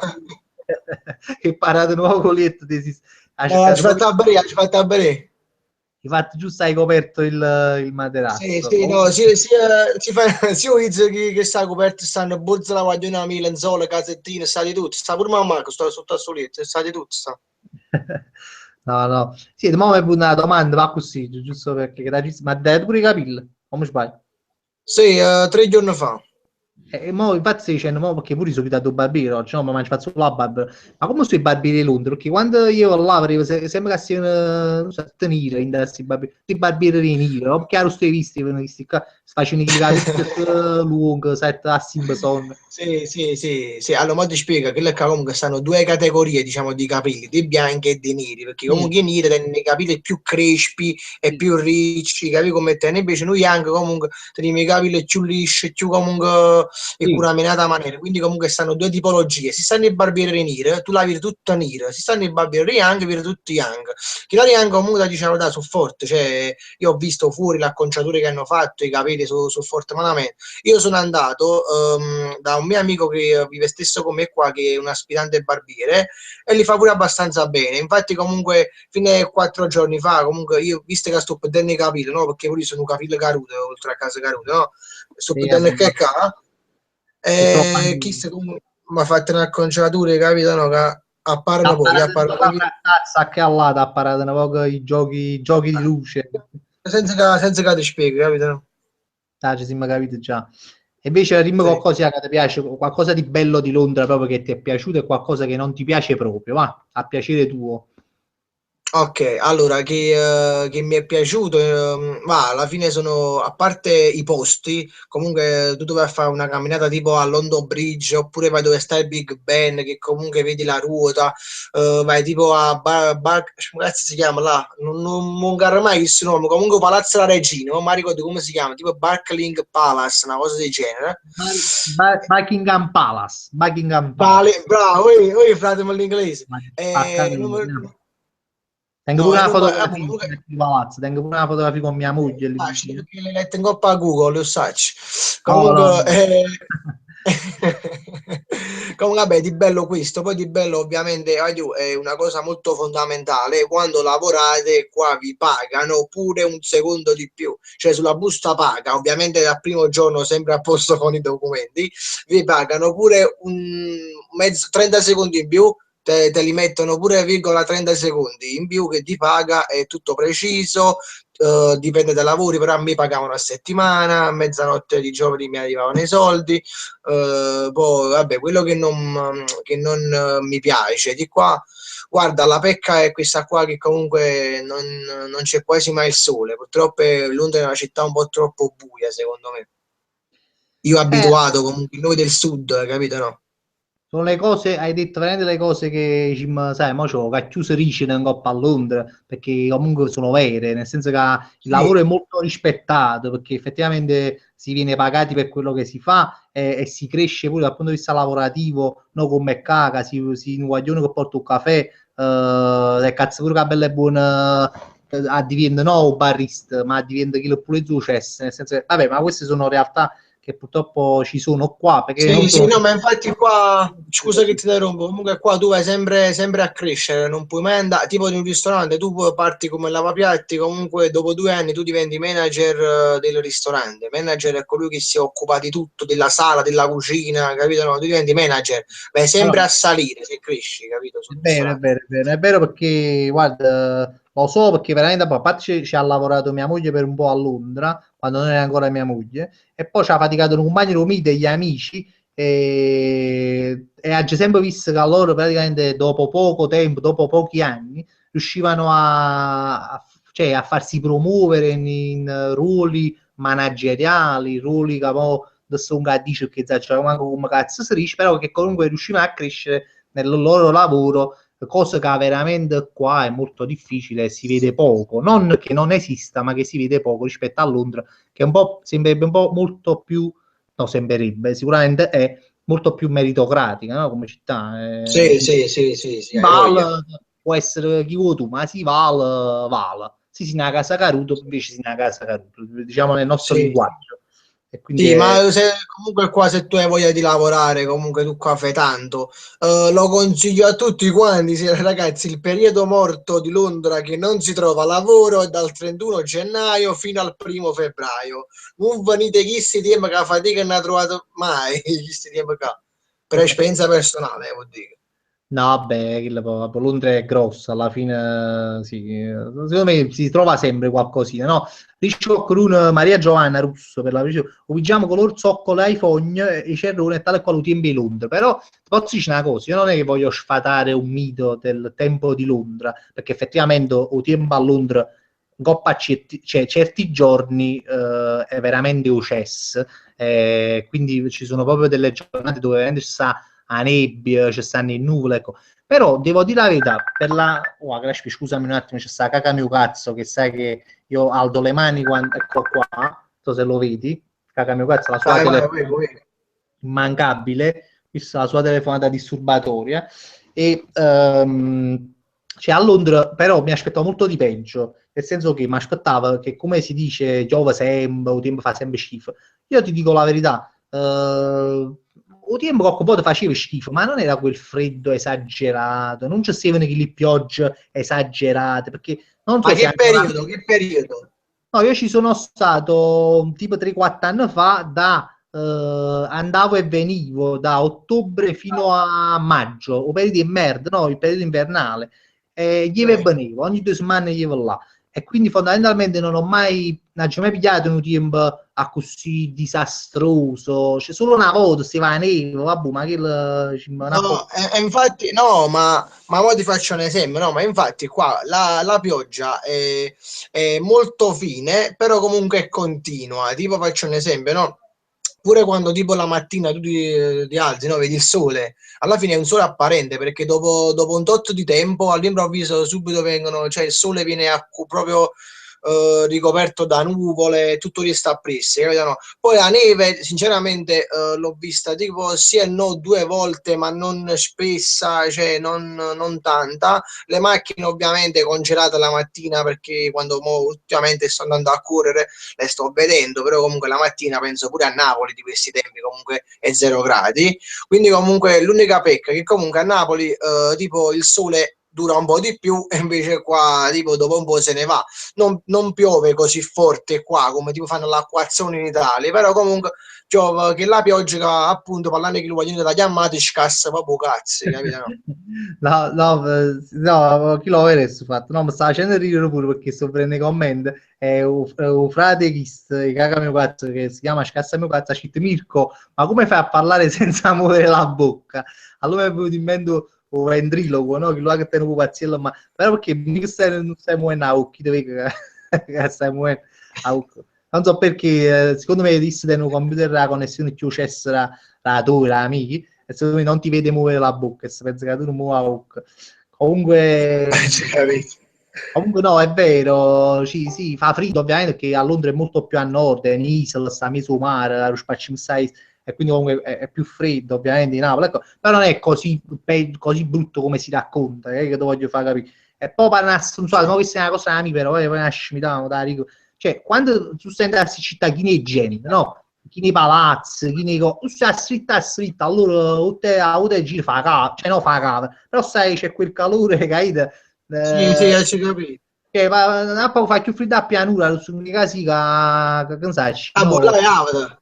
che parato nuovo folletto, ha Ci cercato proprio fatto a bere, ci fatto a bere. Infatti giusto hai coperto il Sì, materasso. sì, no, si fa, si utilizza che sta coperto, stanno bozze la guagliona, lenzuola, casettine, sta di tutto, sta pure mamma che sta sotto al soletto, sta di tutto, sta. No, no. Sì, ma mi è venuta una domanda, va così, giusto perché ma dai pure i capelli, come sbaglio? Sì, 3 giorni fa. Mo, infatti stai dicendo, mo, perché pure io sono abituato a barbiere oggi, no? Ma mi faccio solo la barba. Ma come sono i barbieri di Londra? Perché quando io là vedevo, sembra che siano, non so, tenere in questi barbieri neri, no? Chiaro, sto visti, questi qua, si facciano i capelli lunghi, sai, a Simpson. Sì, sì, sì, sì. Allora, mo ti spiego che comunque stanno due categorie, diciamo, di capelli, dei bianchi e dei neri, perché Sì, comunque i neri hanno i capelli più crespi e sì, più ricci, capì come te? Invece noi bianchi comunque teniamo i capelli più lisci, più comunque e sì, curaminata maniera, quindi comunque stanno due tipologie. Si stanno i barbieri neri, tu la vedi tutta nera, si stanno i barbieri young, vedi tutti young. Chi la young comunque diciamo da su forte, cioè io ho visto fuori l'acconciature che hanno fatto, i capelli su forte, ma da me. Io sono andato da un mio amico che vive stesso con me qua, che è un aspirante barbiere, e li fa pure abbastanza bene. Infatti, comunque, fino a 4 giorni fa, comunque, io visto che sto perdendo i capelli, no? Perché pure io sono un capello caruto, oltre a casa caruto, no? Sto sì, perdendo vabbè, il che qua, è troppo e chi se comunque mi ha fatto una conciatura, capito? No? Che apparono poi, apparono poi Cazzo, che all'ata ha parato un po' i giochi di luce. senza che ti spieghi, capito? No? Ah, ci siamo capiti già. E invece dimmi Sì. qualcosa che ti piace, qualcosa di bello di Londra proprio che ti è piaciuto e qualcosa che non ti piace proprio, va, a piacere tuo. Ok, allora che mi è piaciuto, ma alla fine sono, a parte i posti, comunque tu dove fare una camminata tipo a London Bridge oppure vai dove sta il Big Ben che comunque vedi la ruota, vai tipo a come cazzo si chiama là? Non garro mai questo nome, comunque Palazzo della Regina, non mi ricordo come si chiama, tipo Barclaycard Palace, una cosa del genere. Buckingham Palace, Buckingham Palace. Vale, bravo, oi, frate, l'inglese. Ma spaccate, Non no. Tengo no, pure e una non, vabbè, fotografia comunque di palazzo, tengo pure una fotografia con mia moglie lì facile vicino. perché le lette in coppa a Google, lo sai. No, no, Comunque, no. comunque, vabbè, di bello questo, poi di bello ovviamente è una cosa molto fondamentale, quando lavorate qua vi pagano pure un secondo di più, cioè sulla busta paga, ovviamente dal primo giorno sempre a posto con i documenti, vi pagano pure un mezzo, 30 secondi in più, te li mettono pure virgola 30 secondi in più che ti paga, è tutto preciso, dipende dai lavori, però a me pagavano a settimana, a mezzanotte di giovedì mi arrivavano i soldi, poi vabbè, quello che non mi piace di qua, guarda, la pecca è questa qua che comunque non c'è quasi mai il sole, purtroppo Londra è una città un po' troppo buia secondo me. Io Eh, abituato comunque, noi del sud, capito no? Sono le cose, hai detto veramente le cose che, sai, mo c'ho chiuso ricino in Coppa a Londra, perché comunque sono vere, nel senso che il lavoro è Sì, molto rispettato, perché effettivamente si viene pagati per quello che si fa e si cresce pure dal punto di vista lavorativo, non come caga, si un guaglione che porta un caffè, e cazzo pure che bella e buona, diventa no un barista, ma diventa chi lo pure successo, nel senso che, vabbè, ma queste sono realtà che purtroppo ci sono qua, perché non sì, sì, sono no, ma infatti qua, scusa che ti interrompo, comunque qua tu vai sempre a crescere, non puoi mai andare, tipo in un ristorante, parti come lavapiatti, comunque dopo 2 anni tu diventi manager del ristorante, manager è colui che si occupa di tutto, della sala, della cucina, capito? No, tu diventi manager, vai sempre allora, a salire se cresci, capito? è Sul vero, è ristorante. vero, è vero, è vero perché, guarda, lo so perché veramente, a parte ci ha lavorato mia moglie per un po' a Londra, quando non era ancora mia moglie, e poi ci ha faticato un compagno di me degli amici, e ha sempre visto che a loro praticamente dopo poco tempo, dopo pochi anni, riuscivano cioè, a farsi promuovere in ruoli manageriali, ruoli che poi adesso un dice che cioè, come cazzo si dice, però che comunque riuscivano a crescere nel loro lavoro, cosa che veramente qua è molto difficile, si vede poco, non che non esista, ma che si vede poco rispetto a Londra, che un po' sembrerebbe un po' molto più, no, sembrerebbe, sicuramente è molto più meritocratica, no? Come città. Sì, sì, sì, sì, sì, Si hai voglia. val, può essere chi vuoi tu, ma si val, val. Sì, si una casa caruto, invece si una casa caruto, diciamo nel nostro Sì, linguaggio. E quindi Sì, ma se comunque qua se tu hai voglia di lavorare, comunque tu qua fai tanto, lo consiglio a tutti quanti, sì, ragazzi, il periodo morto di Londra che non si trova lavoro è dal 31 gennaio fino al 1 febbraio. Non venite chi si tempo che la fatica non ha trovato mai, chi si tempo che per esperienza personale, vuol dire. no, vabbè, Londra è grossa, alla fine sì, secondo me si trova sempre qualcosina, no? Dicevo con Maria Giovanna Russo, per la precisione, usiamo con l'orzoccolo iPhone e i cerroni e tale quale tempo di Londra, però posso dire una cosa, io non è che voglio sfatare un mito del tempo di Londra, perché effettivamente il tempo a Londra, coppa certi giorni è veramente un cess, quindi ci sono proprio delle giornate dove veramente ci sta a nebbia, ci stanno in nuvole, ecco. Però devo dire la verità, per la... Oh, Crespi, scusami un attimo, c'è sta caca mio cazzo, che sai che io alzo le mani quando... Ecco qua, non so se lo vedi, caca mio cazzo, la sua telefonata Vai. immancabile, vista la sua telefonata disturbatoria, e cioè a Londra però mi aspettavo molto di peggio, nel senso che mi aspettavo che, come si dice, piove sempre, il tempo fa sempre schifo. Io ti dico la verità, il tempo qualche volta faceva schifo, ma non era quel freddo esagerato, non c'è sempre che le piogge esagerate, perché non Ma so se che anche là... periodo, che periodo? No, io ci sono stato tipo 3-4 anni fa, andavo e venivo da ottobre fino a maggio, o periodo di merda, no, il periodo invernale, e gli e Ok. venivo, ogni 2 settimane gli là. E quindi fondamentalmente non ci ho mai pigliato un tempo a così disastroso, c'è solo una volta si va a neve, vabbè, ma che non ha No, infatti, no, ma ora ti faccio un esempio, no, ma infatti qua la pioggia è molto fine, però comunque è continua. Tipo faccio un esempio, no? Pure quando tipo la mattina tu ti alzi, no, vedi il sole, alla fine è un sole apparente perché dopo un tot di tempo all'improvviso subito vengono, cioè il sole viene proprio ricoperto da nuvole, tutto resta appresso, capito? No? Poi la neve, sinceramente, l'ho vista tipo sì e no 2 volte, ma non spessa, cioè non tanta. Le macchine ovviamente congelate la mattina perché quando ultimamente sto andando a correre le sto vedendo, però comunque la mattina penso pure a Napoli di questi tempi comunque è 0 gradi. Quindi comunque l'unica pecca è che comunque a Napoli tipo il sole dura un po' di più e invece qua tipo dopo un po' se ne va. Non piove così forte qua come tipo fanno l'acquazzone in Italia, però comunque piove che la pioggia appunto parlando che lo vogliono da chiamate scassa proprio cazzo, capito? No? No, no, no, chi lo vede questo fatto? No, mi sta facendo ridere pure perché sto prendendo i commenti. È un frate che caga mio cazzo, che si chiama Scassa mio cazzo, ha scritto Mirko, ma come fai a parlare senza muovere la bocca? Allora mi è venuto in mente un ventriloquo, no? Che lo ha che tiene un pazziello, ma però perché mica non stai muovendo la bocca, dove che stai muovendo la bocca? Non so perché, secondo me, disse da un computer la connessione più cessa la tua, amici, e secondo me non ti vede muovere la bocca, e se pensa che tu non muova la bocca. Comunque, comunque no, è vero, sì, fa freddo ovviamente perché a Londra è molto più a nord, è un'isola, sta mezzo sul mare, lo spazio e quindi comunque è più freddo ovviamente di Napoli, ecco, però non è così brutto come si racconta, che te voglio far capire. E poi parlasse, non so, ma questa è una cosa amica, però poi una scimità, cioè, quando tu stai andando a città, chi ne gente, no? Chi nei palazzi, chi nei tu stai a stritta, allora o te giri fa cava, cioè no fa cava, però sai c'è quel calore che hai Sì, sì, ci capito. che poi fa più freddo a pianura, su un casi che non sai, Ah, boh, no, là è Avatar.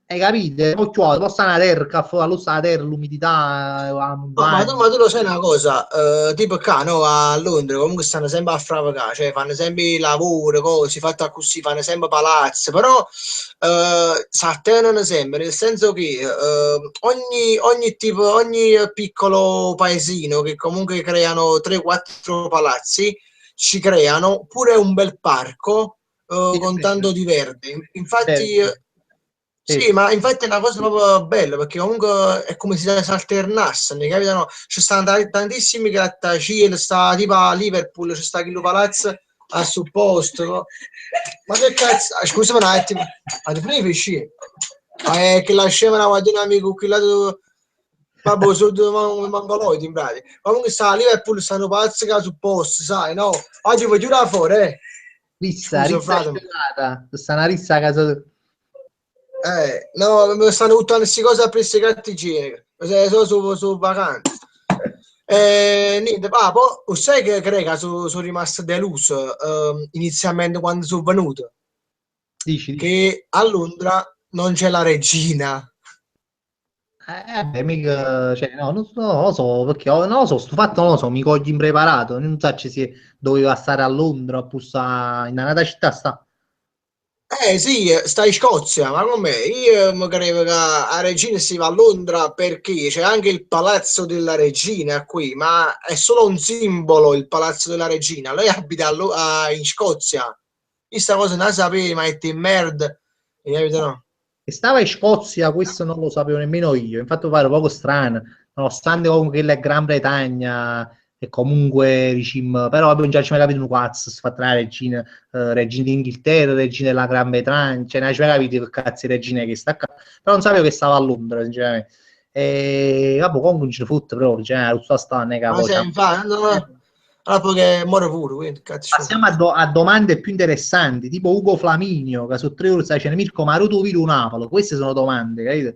hai capito? Poi poi sta una terra, allo sta la terra, l'umidità, la No, montagna. ma tu lo sai una cosa, tipo qua no, a Londra comunque stanno sempre a fravacare, cioè fanno sempre lavoro, cose, fatte così, fanno sempre palazzi, però si attengono sempre, nel senso che ogni tipo, ogni piccolo paesino che comunque creano 3-4 palazzi, ci creano pure un bel parco Sì, è con vero, tanto di verde. vero, Infatti, sì. sì, ma infatti è una cosa proprio bella perché comunque è come se si alternassero, mi capitano, ci stanno tantissimi grattacieli, sta tipo a Liverpool, c'è sta Chillo Palazzo a supposto, no? Ma che cazzo, scusami un attimo, ma ti preferisci? Ma è che lasciamo una dinamica qui là vabbè, sono due mongoloidi in pratica. Comunque sta a Liverpool, stanno palazzi che a supposto, sai, no? Oggi vuoi giurare fuori, eh? Rissa, Scusa, rissa frate. scelata, sta una rissa a casa. No, mi stanno buttando queste cose a prendere carta igienica. Sono su vacanza. Niente, poi sai che Greca sono rimasto deluso inizialmente quando sono venuto, Dici? che a Londra non c'è la regina. Beh, mica, cioè, no, non lo so, perché non lo so, sto fatto non lo so, mi cogli impreparato, non so se doveva stare a Londra oppure sta in un'altra città sta. Sì, sta in Scozia, ma com'è? Io mi credo che la regina si va a Londra perché c'è anche il palazzo della regina qui, ma è solo un simbolo il palazzo della regina. Lei abita in Scozia. Questa cosa non la sapevi, ma è in merda. No? E stava in Scozia, questo non lo sapevo nemmeno io, infatti pare poco strano, nonostante comunque la Gran Bretagna e comunque diciamo, però poi non ci mi capito un cazzo, si fa tra regina, regina d'Inghilterra, regina della Gran Bretagna, cioè non ci mi capito che cazzo di regina che sta qua, però non sapevo che stava a Londra, sinceramente. E vabbè, comunque non ce ne fotte proprio, cioè, tutta sta nega, Ma poi, se infatti, dopo che muore pure, quindi cazzo ci passiamo a domande più interessanti, tipo Ugo Flaminio, che su 3 ore sta dicendo Mirko, ma tu vivi un Napoli? Queste sono domande, capito?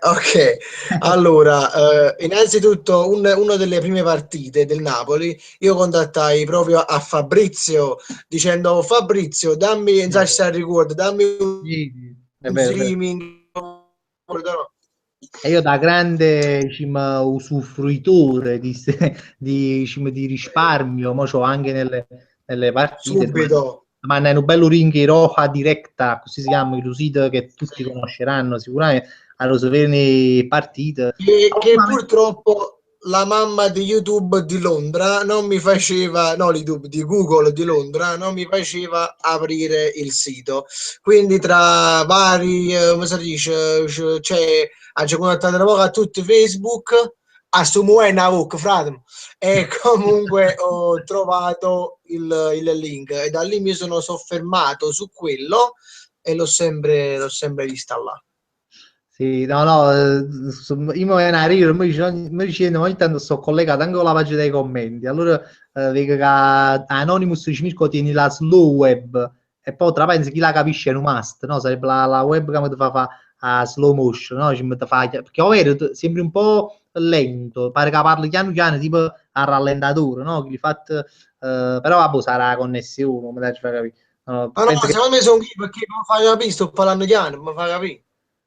Ok, allora, innanzitutto una delle prime partite del Napoli, io contattai proprio a Fabrizio dicendo Fabrizio, dammi, non so se ricordo, dammi Sì, sì, è un vero, è vero. streaming. E io da grande diciamo, usufruitore di risparmio, mo c'ho anche nelle partite, Subito. ma è un bello ring in Roja Directa, così si chiama il sito che tutti conosceranno sicuramente, allo saperne partite. Che purtroppo la mamma di YouTube di Londra non mi faceva, no, di Google di Londra non mi faceva aprire il sito. Quindi tra vari, come si dice, c'è, ha contattato a tutti Facebook, assumo una book, frate. E comunque ho trovato il link e da lì mi sono soffermato su quello e l'ho sempre vista là. Sì, no, no, io mi viene a ridere, mi dicendo, ogni tanto sto collegato anche con la pagina dei commenti, allora vedo che Anonymous dice Mirko tieni la slow web e poi tra pensi chi la capisce è un must, no? Sarebbe la webcam che ti fa a slow motion, no? Perché ovvero sembri un po' lento, pare che parli piano piano tipo a rallentatore, no? Però vabbè sarà la connessione, come dai, ci fa capire. No, Ma no, penso che secondo me sono qui perché non fai capire, sto parlando chiaro, mi fa capire.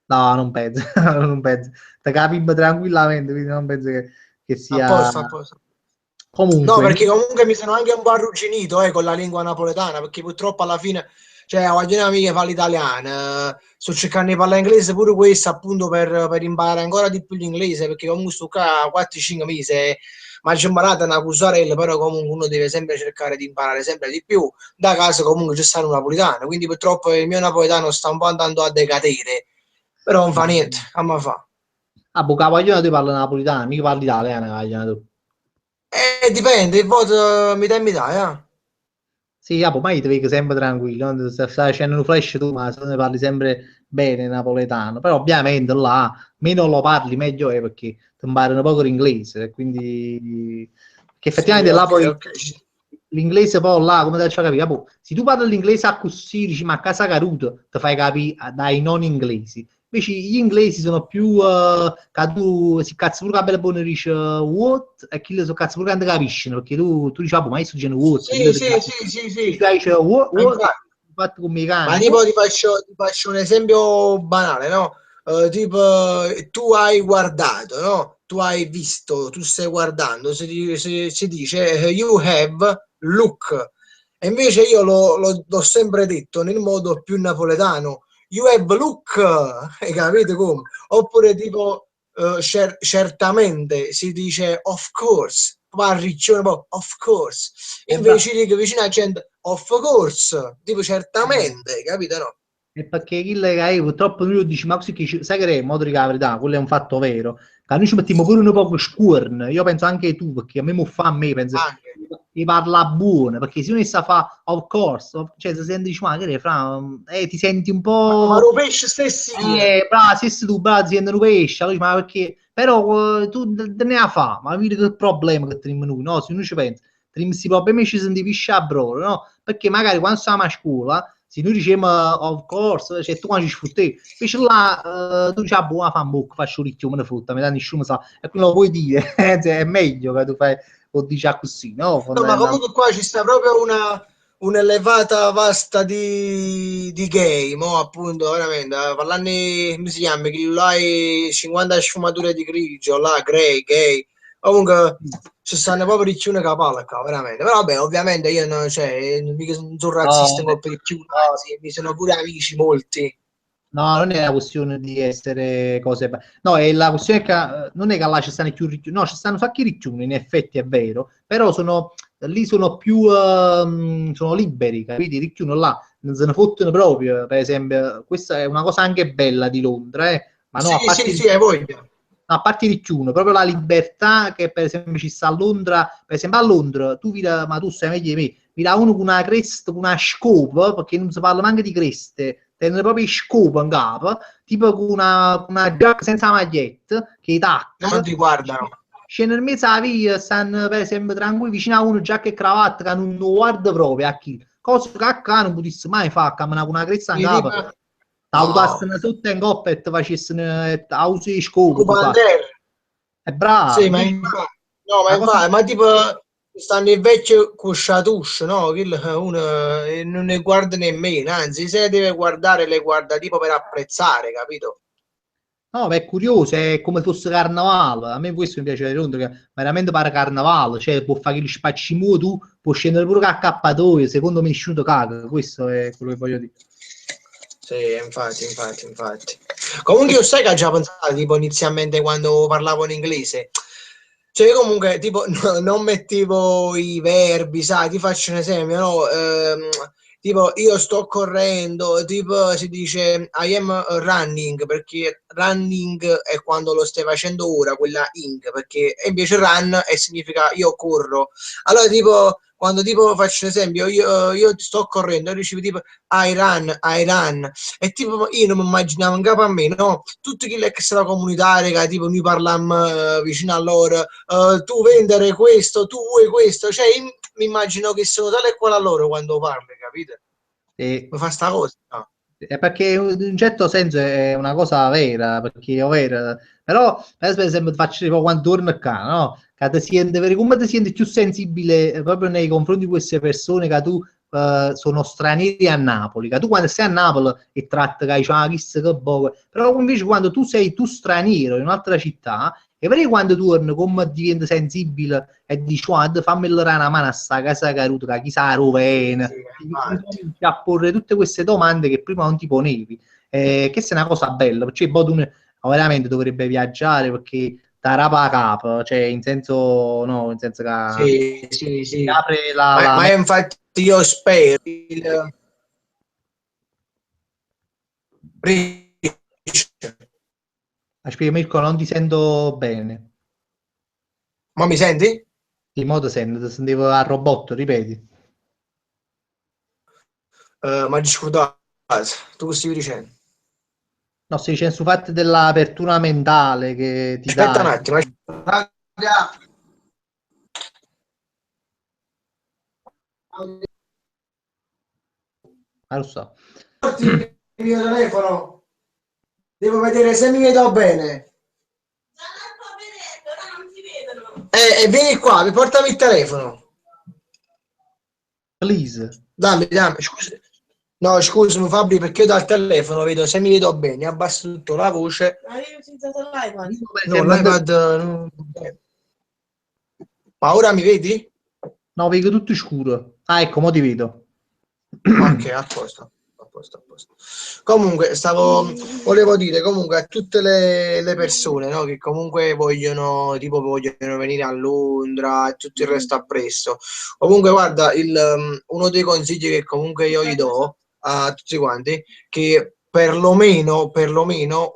no, non penso, non penso. Te capi tranquillamente, quindi non penso che A sia... posto, a posto. No, Comunque, perché comunque mi sono anche un po' arrugginito con la lingua napoletana, perché purtroppo alla fine, cioè, ho delle amiche che parla italiana, sto cercando di parlare inglese pure questo appunto per imparare ancora di più l'inglese, perché comunque sto qua 4-5 mesi, ma c'è imparata una cusarella, però comunque uno deve sempre cercare di imparare sempre di più. Da casa comunque c'è stato un napoletano, quindi purtroppo il mio napoletano sta un po' andando a decadere, però non fa niente, a me fa. a Bocapaglione tu parli napolitano, mica parli italiano, Cagliano, tu. Dipende, il voto mi dà, eh. Sì, ma io ti vedo sempre tranquillo, no? Stai facendo un flash tu, ma se ne parli sempre bene napoletano, però ovviamente là, meno lo parli meglio è perché ti impari un po' l'inglese, quindi... Che Sì, effettivamente là ok, poi ok. l'inglese poi là, come ti faccio capire, se tu parli l'inglese a così, dici, ma a casa caruto, ti fai capire dai non inglesi. Invece gli inglesi sono più che tu si cazzo pure che bella buona dice what e chi lo so cazzo pure che non capiscono perché tu dici ma io sto dicendo what chi lo Sì, so sì, sì, sì, chi sì. dice Ma what infatti, fatto come i ma cani tipo ti faccio un esempio banale, no? Tipo, tu hai guardato, no? Tu hai visto, tu stai guardando, si dice you have look. E invece io l'ho sempre detto nel modo più napoletano, you have look, hai capito come? Oppure tipo, certamente si dice of course, parriccione, of course. e va. Invece dico vicino alla gente, of course, tipo certamente, capito no? E perché chi le hai purtroppo lui dice ma così che sai che è modo di la verità quello è un fatto vero che noi ci mettiamo pure un po' scuorn io penso anche tu perché a me mo fa a me penso Anche. di parla buono perché se uno sa fa of course se senti dici ma che è, fra ti senti un Ma po' lo pesce stessi. bravo se tu bravo ti senti un pesce allora, ma perché però tu te ne ha fa ma vedi che problema che teniamo noi no se uno ci pensa teniamo questi problemi ci senti pisciare a bro no perché magari quando stiamo a scuola se noi diciamo of course, cioè tu quando ci sfrutti, invece là tu dici, ah, buona fa un bocco, faccio un ricchio, me ne frutta, mi dà nessuno sa, e quello lo puoi dire, è meglio che tu fai, o dici così, no? No, ma Fondamentalmente. comunque qua ci sta proprio un'elevata vasta di gay, mo appunto veramente, parlando come si chiama, che là hai 50 sfumature di grigio, là grey, gay, comunque ci stanno proprio ricchione capale qua, veramente, però vabbè, ovviamente io non, cioè, mica sono razzista No, in colpa di più, no, anzi, mi sono pure amici molti. no, non è la questione di essere cose. No, è la questione che non è che là ci stanno più ricchioni, no, ci stanno un sacco di ricchioni, in effetti è vero, però lì sono più sono liberi, capiti? I ricchioni là non se ne fottono proprio, per esempio, questa è una cosa anche bella di Londra, ma no, Sì, sì, sì, hai voglia. a parte di chiuno, proprio la libertà che per esempio ci sta a Londra, per esempio a Londra, tu vira, ma tu sai meglio di me, vira uno con una cresta, con una scopa, perché non si parla neanche di creste, tengono proprio scopa in capo, tipo con una giacca senza maglietta, che i Non tac, ti guardano. scende nel mezzo alla via, stanno per esempio tranquilli vicino a uno giacca e cravatta che non guarda proprio a chi. Cosa che a cane non potessi mai fare, camminare con una cresta in Quindi, capo, tipo, no, t'autassero sotto in coppa e ti facessero a uso di scopo, tu fai. Cubander. È bravo, Sì, ma invece infatti, no, la cosa ma tipo stanno i vecchi con Sciatusce, no? Che uno non ne guarda nemmeno, anzi, se deve guardare, le guarda tipo per apprezzare, capito? no, ma è curioso, è come fosse carnavale. A me questo mi piace di Londra, che veramente pare carnavale, cioè può fare gli spaccimui tu, può scendere pure a accappatoio, secondo me nessuno caga, questo è quello che voglio dire. Sì, infatti. Comunque io sai che ho già pensato, tipo, inizialmente quando parlavo in inglese. Cioè, io comunque, tipo, non mettevo i verbi, sai, ti faccio un esempio, no? Tipo, io sto correndo, tipo, si dice I am running, perché running è quando lo stai facendo ora, quella ing, perché e invece run significa io corro. Allora, tipo, quando tipo faccio un esempio, io sto correndo, e ricevo tipo I run, e tipo io non mi immaginavo in capo a me, no? Tutti quelli che sono comunitari, che tipo noi parliamo vicino a loro, tu vendere questo, tu vuoi questo, cioè mi immagino che sono tale e quale a loro quando parli, capite? E, Mi fa sta cosa, no? è perché in un certo senso è una cosa vera, perché è vera. Però, per esempio, ti faccio tipo quando torno qua, no? Che ti senti, vedi come ti senti più sensibile proprio nei confronti di queste persone che tu sono stranieri a Napoli, che tu quando sei a Napoli e tratti che hai chissà che boh, però invece quando tu sei tu straniero in un'altra città, e vedi quando torni come diventi sensibile e dici, guarda, fammi una mano a sta casa caruta, chi sa Sì, rovena, sì, mi infatti. cominci a porre tutte queste domande che prima non ti ponevi. Questa è una cosa bella, perché poi tu veramente dovrebbe viaggiare perché da rapa a capo, cioè in senso, no, in senso che Sì, sì, ti sì. apre la Ma mente. infatti io spero Aspetta, Mirko, non ti sento bene. ma mi senti? Di modo sento, ti sentivo a robotto, ripeti. Ma discordato, tu che stai dicendo? No, stai dicendo su fatti dell'apertura mentale che ti Aspetta dà. un attimo. Ah, lo so. Il mio telefono, devo vedere se mi vedo bene. E vieni qua, mi portami il telefono. Please. Dammi, scusa. No, scusami Fabri, perché io dal telefono vedo se mi vedo bene, abbasso tutto la voce. Ma io ho utilizzato l'iPad. Io, per No, esempio, l'iPad ma ora mi vedi? no, vedo tutto scuro. Ah, ecco, mo ti vedo. Ok, a posto, a posto, a posto. Comunque, volevo dire comunque a tutte le persone, no, che comunque vogliono, tipo, vogliono venire a Londra e tutto il resto appresso. Comunque, guarda, uno dei consigli che comunque io gli do a tutti quanti, che perlomeno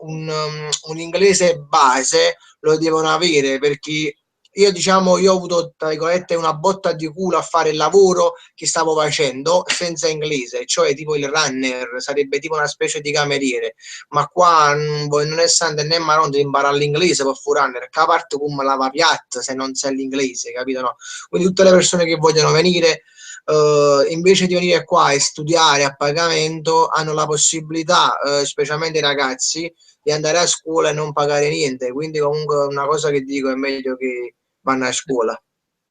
un inglese base lo devono avere, perché io diciamo, io ho avuto, tra virgolette, una botta di culo a fare il lavoro che stavo facendo senza inglese, cioè tipo il runner, sarebbe tipo una specie di cameriere, ma qua non essendo né marrone di imparare l'inglese per fare runner, che a parte come lavapiatta se non sai l'inglese, capito no? Quindi tutte le persone che vogliono venire invece di venire qua e studiare a pagamento, hanno la possibilità, specialmente i ragazzi, di andare a scuola e non pagare niente. Quindi comunque una cosa che dico è meglio che vanno a scuola.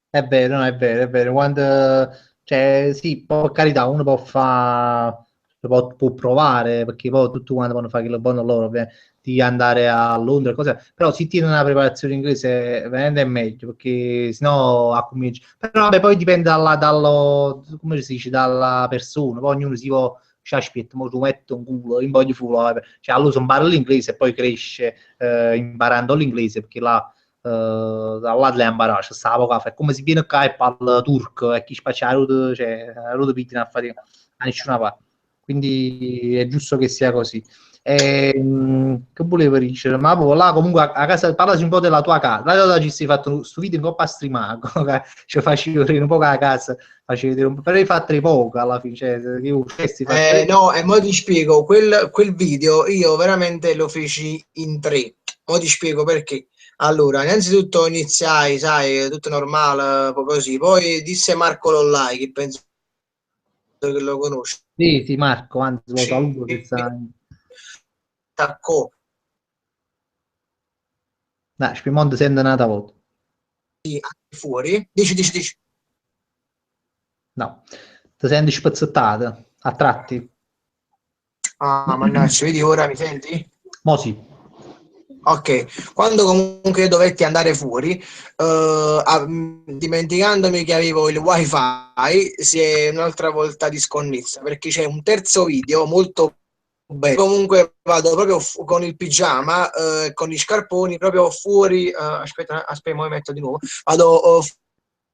È vero, no, è vero, è vero. Quando, cioè, sì, per carità, uno può fare, può provare, perché poi tutti quanti vanno a fare che lo buono loro, di andare a Londra, cose, però si tiene una preparazione inglese, veramente è meglio, perché sennò accominci. Però vabbè, poi dipende come si dice, dalla persona, poi ognuno si può, cioè, aspetta, mo tu metti un culo, in voglio fulo, vabbè. Cioè, allora si impara l'inglese e poi cresce imparando l'inglese, perché là dall'altro le imparare, c'è sta poca è come se viene qua e parla turco e chi spaccia la ruota, cioè, la ruota piccola a nessuna parte. Quindi è giusto che sia così. Che volevo dire? Ma poi là comunque a casa parlaci un po' della tua casa. Là ci sei fatto questo video in coppa streamato, ci facevi vedere un po' a casa, facevi vedere un po', però hai fatto poco alla fine, cioè, che questi fatti. No, e mo ti spiego, quel video io veramente lo feci in tre. Mo ti spiego perché. Allora, innanzitutto iniziai, sai, tutto normale, poi così. Poi disse Marco Lollai, che penso che lo conosci, Sì, sì, Marco, anzi lo saluto se mi sta. attaccò Dai, Spimondo sente un'altra volta. fuori. Dici. No, ti senti spezzettata a tratti. Ah, mannaggia, vedi ora, mi senti? Mo sì. Ok, quando comunque dovetti andare fuori, dimenticandomi che avevo il wifi, si è un'altra volta disconnessa perché c'è un terzo video molto bello. Comunque vado proprio con il pigiama, con gli scarponi, proprio fuori. Aspetta, mi metto di nuovo. Vado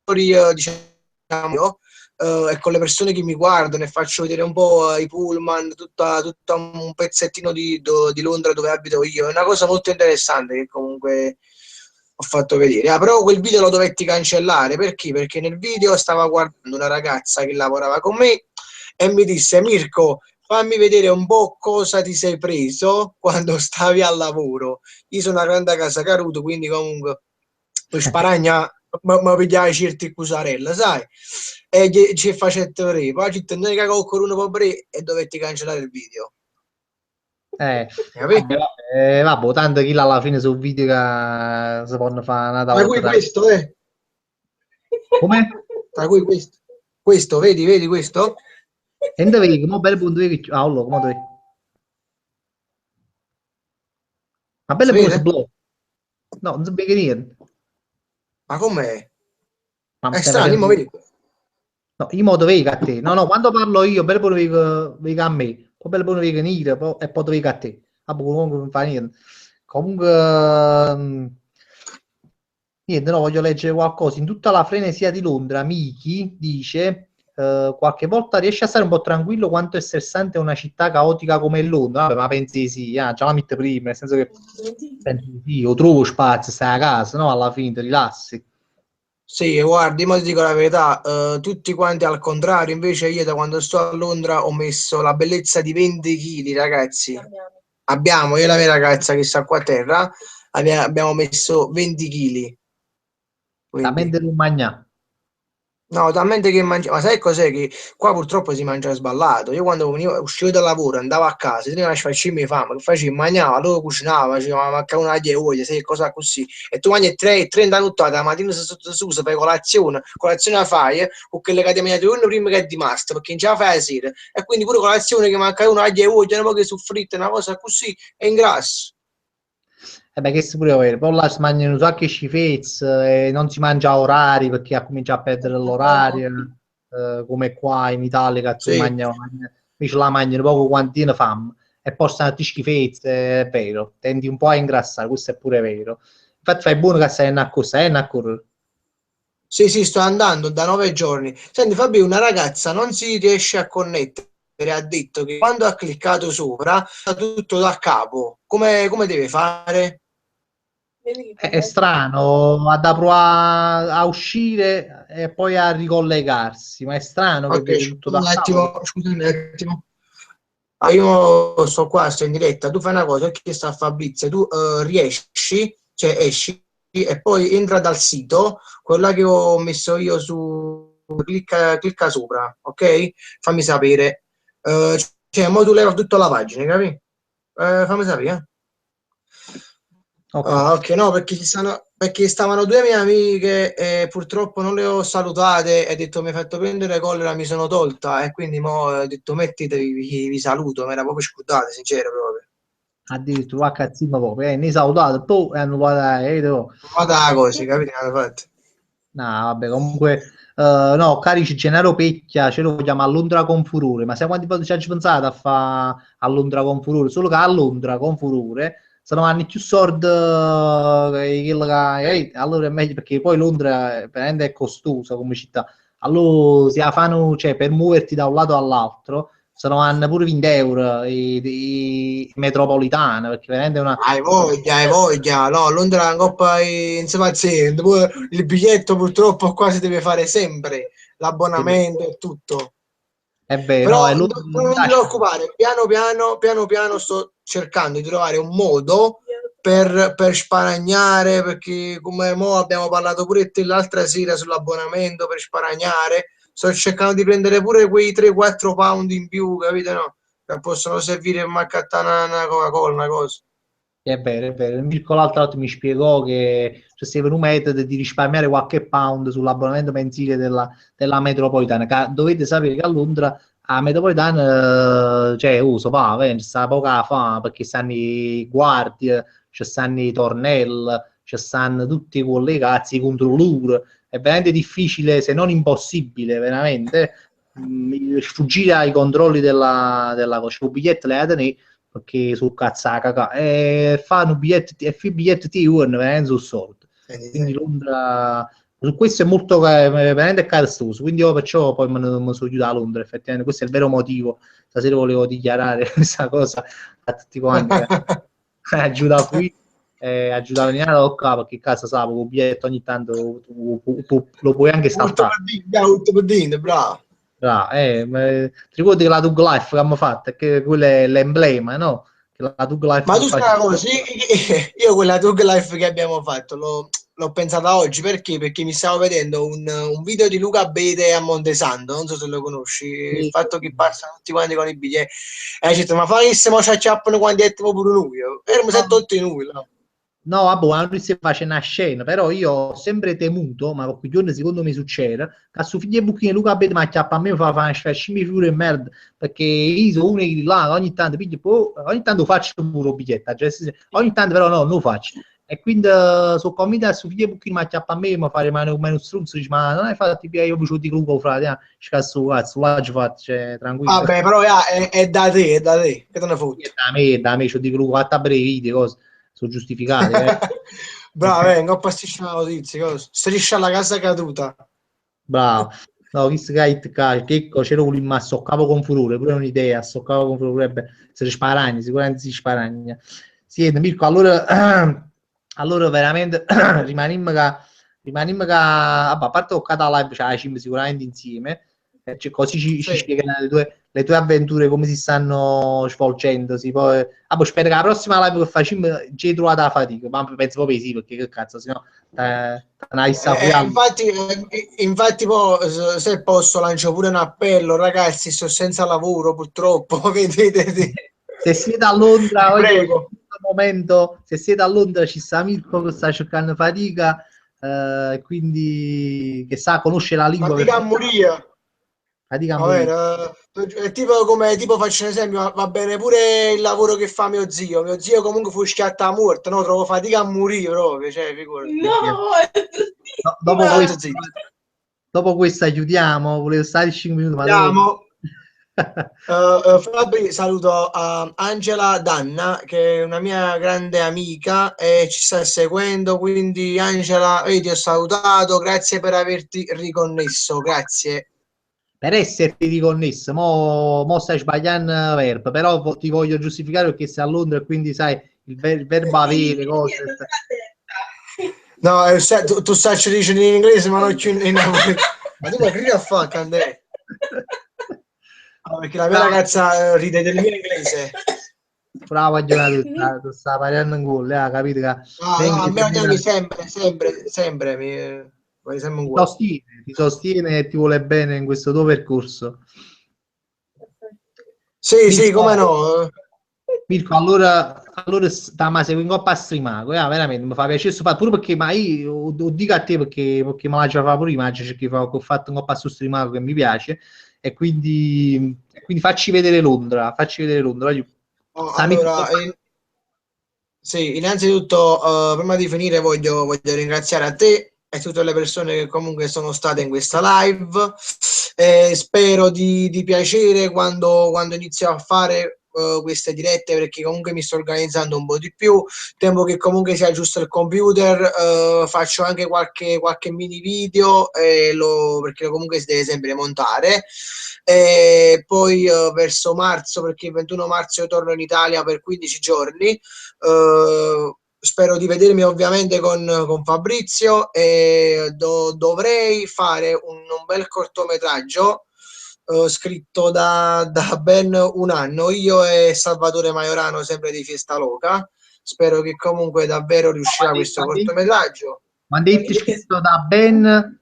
fuori, diciamo, e con le persone che mi guardano e faccio vedere un po' i pullman, tutta un pezzettino di Londra dove abito io. È una cosa molto interessante che comunque ho fatto vedere. Però quel video lo dovetti cancellare perché? Perché nel video stava guardando una ragazza che lavorava con me e mi disse: Mirko, fammi vedere un po' cosa ti sei preso quando stavi al lavoro. Io sono una grande casa caruto, quindi comunque per sparagna mi pigliai certi cusarella, sai? E ci facette vedere, poi ci tenne che con uno po' e dovetti cancellare il video. Capì? Vabbè, tanto chi là alla fine su video che si possono fare una Tra volta. cui questo, Come? tra cui questo, vedi questo? E non vedi, mo bel punto di ah, allora, come vedi? Ma Si bello pure su vede? blog. No, non si vede niente. Ma com'è? Ma mi È stai strano, facendo. mo vedi? No, io mo vedi a te. No, no, quando parlo io, bello pure vedi a me. Poi bello pure vedi Nire, e poi vedi a te. Vabbè, comunque non fa niente. Comunque, niente, no, voglio leggere qualcosa. In tutta la frenesia di Londra, Miki dice: qualche volta riesci a stare un po' tranquillo quanto è stressante una città caotica come Londra. Vabbè, ma pensi sì, già la mette prima, nel senso che pensi sì, io trovo spazio, stai a casa, no? Alla fine ti rilassi. Sì, guardi, ma ti dico la verità, tutti quanti al contrario, invece io da quando sto a Londra ho messo la bellezza di 20 kg, ragazzi. Abbiamo, io e la mia ragazza che sta qua a terra, abbiamo messo 20 kg. La Quindi, mente non mangia. no, talmente che mangia, ma sai cos'è? Che qua purtroppo si mangia sballato. Io quando uscivo dal lavoro, andavo a casa, tenevo una sfacimia di fame, che facevo, mangiavo, loro cucinava, faceva mancava una di olio, sai cosa così. E tu mangi 30 minuti la mattina sotto su, fai colazione la fai, con quelle che ti mangiate giorno prima che è di masta, perché non ce la fai la sera. E quindi pure colazione che manca una di olio, una po' che soffritta, una cosa così, e ingrasso. E beh, che si pure avere. Poi là si mangiano un sacco di schifezze e non si mangia a orari perché ha cominciato a perdere l'orario, come qua in Italia che tu Sì. invece la mangiano poco quantino fame e poi stanno tutte schifezze, è vero, tendi un po' a ingrassare, questo è pure vero. Infatti fai buono che stai a correre. Sì, sì, sto andando da 9 giorni. Senti, Fabio, una ragazza non si riesce a connettere. Ha detto che quando ha cliccato sopra, fa tutto da capo. Come deve fare? È strano, va da provare a uscire e poi a ricollegarsi, ma è strano che Ok, vede tutto da capo. scusami un attimo. Ah, io sto qua, sto in diretta. Tu fai una cosa, che sta a Fabrizio, tu riesci, cioè esci e poi entra dal sito, quella che ho messo io su. clicca sopra, ok? Fammi sapere. Cioè, mo tu leva tutta la pagina, capi? Fammi sapere, eh? Ok. Ah, ok, no, perché stavano due mie amiche e purtroppo non le ho salutate e ho detto mi hai fatto prendere collera, mi sono tolta e quindi mo ho detto mettitevi, vi saluto, mi era proprio scordate, sincero proprio. Addirittura a cazzimma proprio, ne salutato, poi hanno guardato, Vada così, capite? Che hanno fatto? no, vabbè, comunque, no, carici Gennaro Pecchia, ce lo chiama a Londra con furore, ma sai quanti volte ci hai pensato a fare a Londra con furore? Solo che a Londra con furore sono anni più sordi che quello che, allora è meglio perché poi Londra veramente è costosa come città, allora si fanno, cioè per muoverti da un lato all'altro, sono anni pure 20 euro i metropolitana, perché veramente è una... Hai voglia, no, Londra è una coppa insieme azienda, poi il biglietto purtroppo qua si deve fare sempre, l'abbonamento e tutto. È vero, no, Però è Londra non ti preoccupare, piano piano sto cercando di trovare un modo per sparagnare, perché come mo abbiamo parlato pure te l'altra sera sull'abbonamento per sparagnare, sto cercando di prendere pure quei 3-4 pound in più, capite no? Che possono servire per accattare una Coca-Cola, una cosa. è vero, è vero. Il Mirko l'altro volta mi spiegò che c'è sempre un metodo di risparmiare qualche pound sull'abbonamento mensile della metropolitana. Dovete sapere che a Londra a metropolitana, cioè, uso, va, sta poca fa, perché stanno i guardie, ci stanno i tornelli, ci stanno tutti quei cazzi contro l'UR. È veramente difficile, se non impossibile, veramente, sfuggire ai controlli della cosa. Un biglietto le ha tenere perché sul cazzo la cagà e fanno biglietti e biglietti ti veramente sul solito, quindi Londra su questo è molto veramente costoso, quindi io perciò poi mi sono chiuso a Londra, effettivamente questo è il vero motivo. Stasera volevo dichiarare questa cosa a tutti quanti giù da qui, giù da venire a qua perché casa sa un biglietto ogni tanto lo puoi anche saltare. Ultimo pudding, bravo. Ah, ti ricordi che la Tug Life che abbiamo fatto, che quello è l'emblema, no? Che la Tug Life Ma che tu sai faceva. una cosa, io quella Tug Life che abbiamo fatto l'ho pensata oggi perché mi stavo vedendo un video di Luca Bede a Montesanto, non so se lo conosci, il Sì, fatto che passano tutti quanti con i biglietti. E hai detto, ma fai che se mo ci acciappano quando è tipo pure noi. Erano no, 7-8 in noi, no? no, vabbè, lui si face una scena, però io ho sempre temuto, ma quei giorni secondo me succede, che su figli e bucchini Luca Bede mi acchiappa a me e fa una scimmia figure e merda, perché io sono uno che là ogni tanto, ogni tanto faccio pure un biglietto, cioè, ogni tanto però no, non lo faccio. E quindi sono convinto che su figli e bucchini mi acchiappa a me e mi fare meno struzzo, dice, ma non hai fatto io mi di Luca, frate, cazzo, cazzo, là ci faccio, cioè, tranquillo. Vabbè, però è da te, è da te, che te ne fotti? Da me, c'ho di Luca, fatta breve video, cose, sono giustificate, Bravo, venga, ho pasticciato la notizia, cosa? Striscia alla casa caduta. Bravo. No, visto che hai che c'era un ma soccavo con furore, pure un'idea, soccavo con furore, potrebbe essere sparagna, sicuramente si sparagna. Sì, Mirko, allora, allora veramente vabbè, a parte ho la live, c'è la cima sicuramente insieme, così ci Sì. spiegano le tue avventure, come si stanno svolgendo. Poi, poi spero che la prossima live che facciamo ci hai trovato la fatica, ma penso proprio di sì, perché che cazzo, sennò una issa fuori Infatti, se posso, lancio pure un appello, ragazzi. Sto senza lavoro, purtroppo. Vedete, se siete a Londra, vi voglio in prego. questo momento, se siete a Londra ci sta Mirko che sta cercando fatica, quindi che sa, conosce la lingua Fatica a perfettamente, morire. fatica a Va morire. bene, è tipo come tipo faccio un esempio, va bene pure il lavoro che fa mio zio. Mio zio comunque fu schiatta a morte, no? Trovo fatica a morire proprio, cioè, figurati. Sì, sì. No, è No, Tanto zitto. dopo questa chiudiamo, volevo stare 5 minuti, ma dopo... Andiamo. Fabri, saluto Angela Danna, che è una mia grande amica e ci sta seguendo. Quindi, Angela, ti ho salutato, grazie per averti riconnesso. Grazie. Per esserti riconnesso, mo stai sbagliando verbo, però ti voglio giustificare perché sei a Londra e quindi sai il verbo avere, cose... No, tu stai dicendo in inglese, ma non in napoletano. Ma tu ma che a fa, Candè? No, perché la mia Bravo, ragazza ride del mio inglese. bravo a giocare, tu stai parlando in gol, capito? Che No, no, a l'inglese me è ogni anno vera. sempre, sempre, sempre. mi sembra un cuore. Ti sostiene e ti vuole bene in questo tuo percorso. Sì, sì, Mirko, come no. Mirko, allora stiamo seguendo un po' a streamare, veramente mi fa piacere fare pure perché ma io lo dico a te perché me la già fa pure prima, che ho fatto un po' a streamare che mi piace e quindi facci vedere Londra. Oh, Sta Mirko, allora, sì, innanzitutto, prima di finire voglio ringraziare a te e tutte le persone che comunque sono state in questa live. Spero di piacere quando inizio a fare queste dirette perché comunque mi sto organizzando un po' di più. Tempo che comunque sia giusto il computer, faccio anche qualche mini video perché comunque si deve sempre montare. E poi verso marzo, perché il 21 marzo io torno in Italia per 15 giorni. Spero di vedermi ovviamente con Fabrizio e dovrei fare un bel cortometraggio scritto da ben un anno, io e Salvatore Majorano, sempre di Fiesta Loca. Spero che comunque davvero riuscirà questo cortometraggio. quando hai scritto da Ben,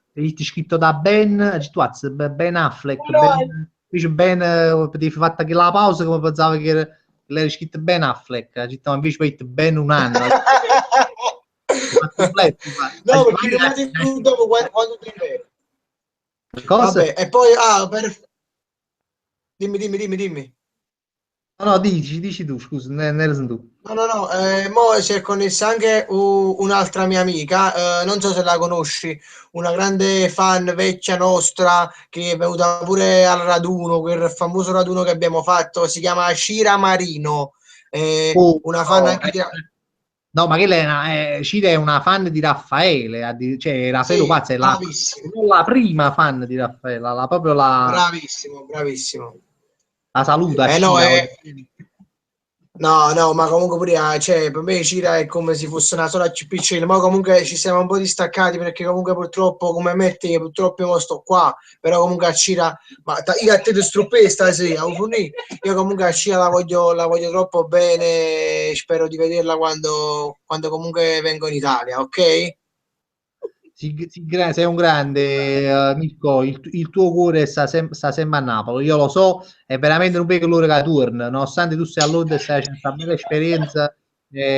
Ben Affleck, invece Ben, potevi fatta che la pausa come pensavo che l'era scritto Ben Affleck, invece poi Ben un anno. No, perché rimane dopo quando ti vedi. Cosa? Vabbè, e poi, dimmi. No, dici tu, scusa, ne eri tu. No, mo si è connessa anche un'altra mia amica, non so se la conosci, una grande fan vecchia nostra che è venuta pure al raduno, quel famoso raduno che abbiamo fatto, si chiama Cira Marino, Oh, una fan no, anche di... no, ma che lei Cira è una fan di Raffaele, cioè Raffaello Sì, Pazza è bravissimo, non la prima fan di Raffaele, proprio bravissimo. la saluta a No, Cira. no, ma comunque pure, cioè, per me Cira è come se fosse una sola CPC, ma comunque ci siamo un po' distaccati perché comunque purtroppo come me te, purtroppo io sto qua, però comunque a Cira, ma io a te ti struppè stasera, io comunque a Cira la voglio troppo bene, spero di vederla quando comunque vengo in Italia, ok? Sei un grande, Mirko, il tuo cuore sta sempre a Napoli, io lo so, è veramente un po' l'ora che torna, nonostante tu stai a Londra e stai facendo questa bella esperienza,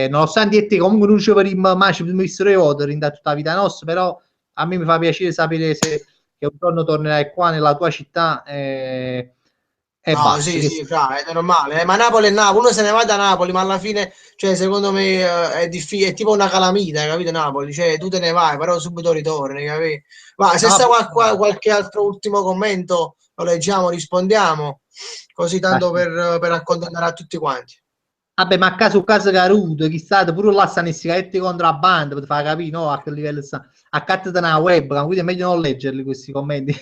nonostante te comunque non ci faremo mai, ci abbiamo visto le volte in tutta la vita nostra, però a me mi fa piacere sapere che un giorno tornerai qua nella tua città e No, basta. sì, sì, fra, è normale, ma Napoli è Napoli, uno se ne va da Napoli, ma alla fine, cioè, secondo me è difficile, è tipo una calamita, hai capito Napoli? Cioè, tu te ne vai, però subito ritorni, capito? Ma se No, sta qualche altro ultimo commento, lo leggiamo, rispondiamo, così tanto per accontentare a tutti quanti. vabbè, ma a caso caruto, chissà, pure là stanno i sigaretti contrabbando, per far capire, no, a che livello sta. Accattate una webcam, quindi è meglio non leggerli questi commenti.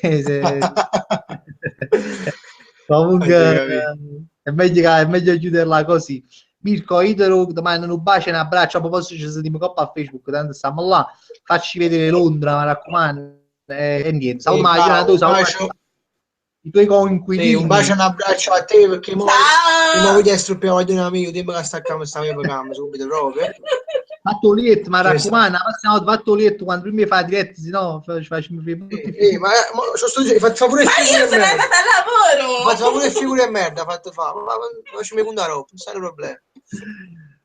Comunque, è meglio chiuderla così. Mirko, io ti mando un bacio e un abbraccio, a proposito ci sentiamo coppa a Facebook, tanto stiamo là, facci vedere Londra, mi raccomando, e niente. Sì, Salve, io un saluto bacio. i tuoi Sì, un bacio coinquilini. e un abbraccio a te perché mo vi struppiamo di un amico, dimmi che stacchiamo questa webcam subito proprio. Fatto lieto, ma Cioè, sta- raccomando, la prossima volta fatto lieto quando prima fa dirette, se no facciamo tutti i figuri. ma fa pure il figure e merda. Faccio pure il figure e merda, fatto fa. Ma facciamo puntare roba, non c'è problema.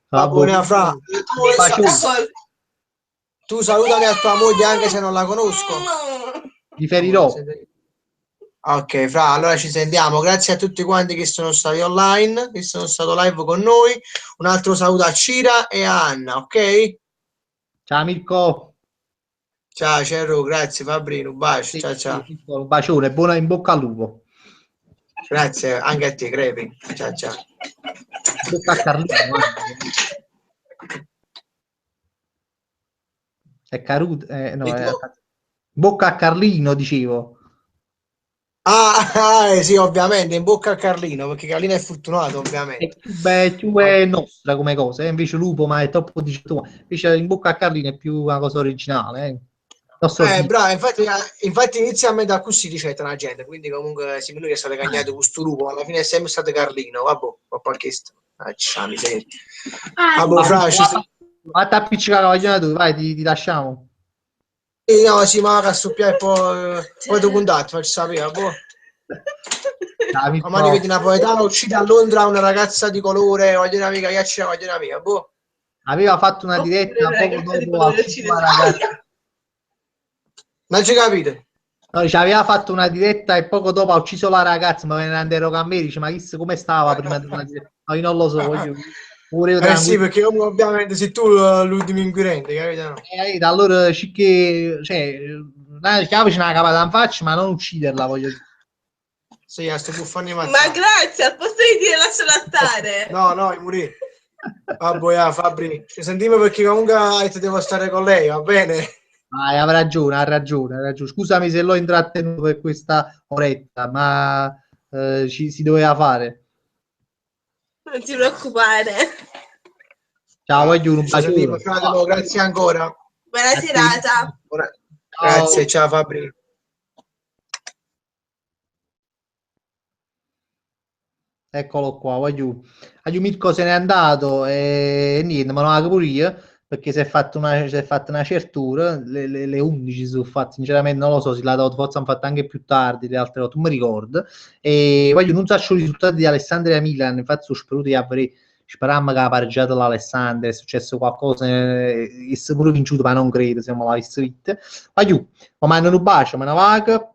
Va Vabbè, buona, fra. un bacione, Tu salutami a tua moglie anche se non la conosco. riferirò. Ok, fra, allora ci sentiamo. Grazie a tutti quanti che sono stati online, che sono stato live con noi. Un altro saluto a Cira e a Anna, ok? Ciao Mirko. Ciao, Cerro, grazie Fabrino, un bacio, Sì, ciao sì, ciao. Mirko, un bacione, buona in bocca al lupo. Grazie anche a te, Crepi. Ciao ciao. Bocca a Carlino, è Caruto, no, bocca a Carlino, dicevo. Sì, ovviamente, in bocca a Carlino, perché Carlino è fortunato, ovviamente. Più è nostra come cosa, invece lupo, ma è troppo dici tu. Invece in bocca a Carlino è più una cosa originale, nostro Dio. Bravo, infatti inizialmente da così ricetta la gente, quindi comunque siamo noi che state cagnati questo lupo, ma alla fine è sempre stato Carlino, vabbè, ma qualche miseria. Vabbè, Ah, fra, Mirko, vatti a appiccicare la tu, vai, ti lasciamo. No, sì, ma che suppia e poi tu contatto, faccio sapere, boh. Domani vedi napoletano, uccide a Londra una ragazza di colore, voglio un'amica, che c'è, voglio un'amica, boh. Aveva fatto una diretta poco dopo, ha ucciso la ragazza. Non ci capite? No, dice, aveva fatto una diretta e poco dopo ha ucciso la ragazza, ma venne andare a me, dice, ma chissà come stava prima della diretta? No, io non lo so, voglio pure Sì, tranquillo. perché ovviamente sei tu l'ultimo inquirente, capito? No? Allora, che, cioè, chiave ce n'ha capata in faccia, ma non ucciderla, voglio dire. Sì, a sto buffone Ma grazie, al posto di dire lasciala stare. No, no, i muri. Vabbè, Fabri, ci sentiamo perché comunque devo stare con lei, va bene? Ha ragione, ha ragione, ha ragione. Scusami se l'ho intrattenuto per questa oretta, ma si doveva fare. Non ti preoccupare. Ciao, voglio un Ci sentiamo, bacione. grazie ancora. Buona serata. Grazie, ciao Fabri. Eccolo qua, voglio Mirko se n'è andato e niente, ma non la pure io perché si è fatta una certura, le 11 si sono fatte, sinceramente non lo so, se l'ha dato, forse hanno fatto anche più tardi, le altre volte, non mi ricordo, e voglio non so i risultati di Alessandria Milan, infatti sono sperato di avrei sperammo che ha pareggiato l'Alessandria, è successo qualcosa, è pure vinciuto, ma non credo, siamo la visto vite. Voglio, ma mandano un bacio, ma una vaga.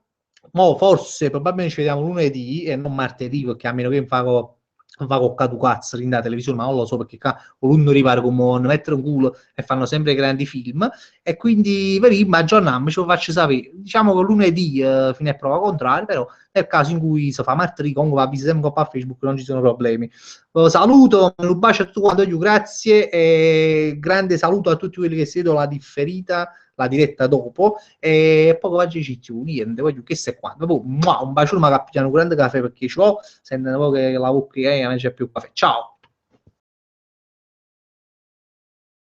Mo forse probabilmente ci vediamo lunedì e non martedì perché a meno che non fa coccato cazzo in televisione, ma non lo so perché qua uno ripare come mettere un culo e fanno sempre grandi film e quindi ma aggiorniamo, ce lo faccio sapere. Diciamo che lunedì fino a prova contraria, però nel caso in cui si fa martedì comunque va a visitare un po' a Facebook, non ci sono problemi. Saluto, un bacio a tutti quanti, grazie e grande saluto a tutti quelli che seguono la differita, la diretta dopo e poco oggi ci niente, voglio che se qua dopo un bacione ma cappiano un grande caffè perché ce l'ho sento che la bocca non c'è più caffè, ciao.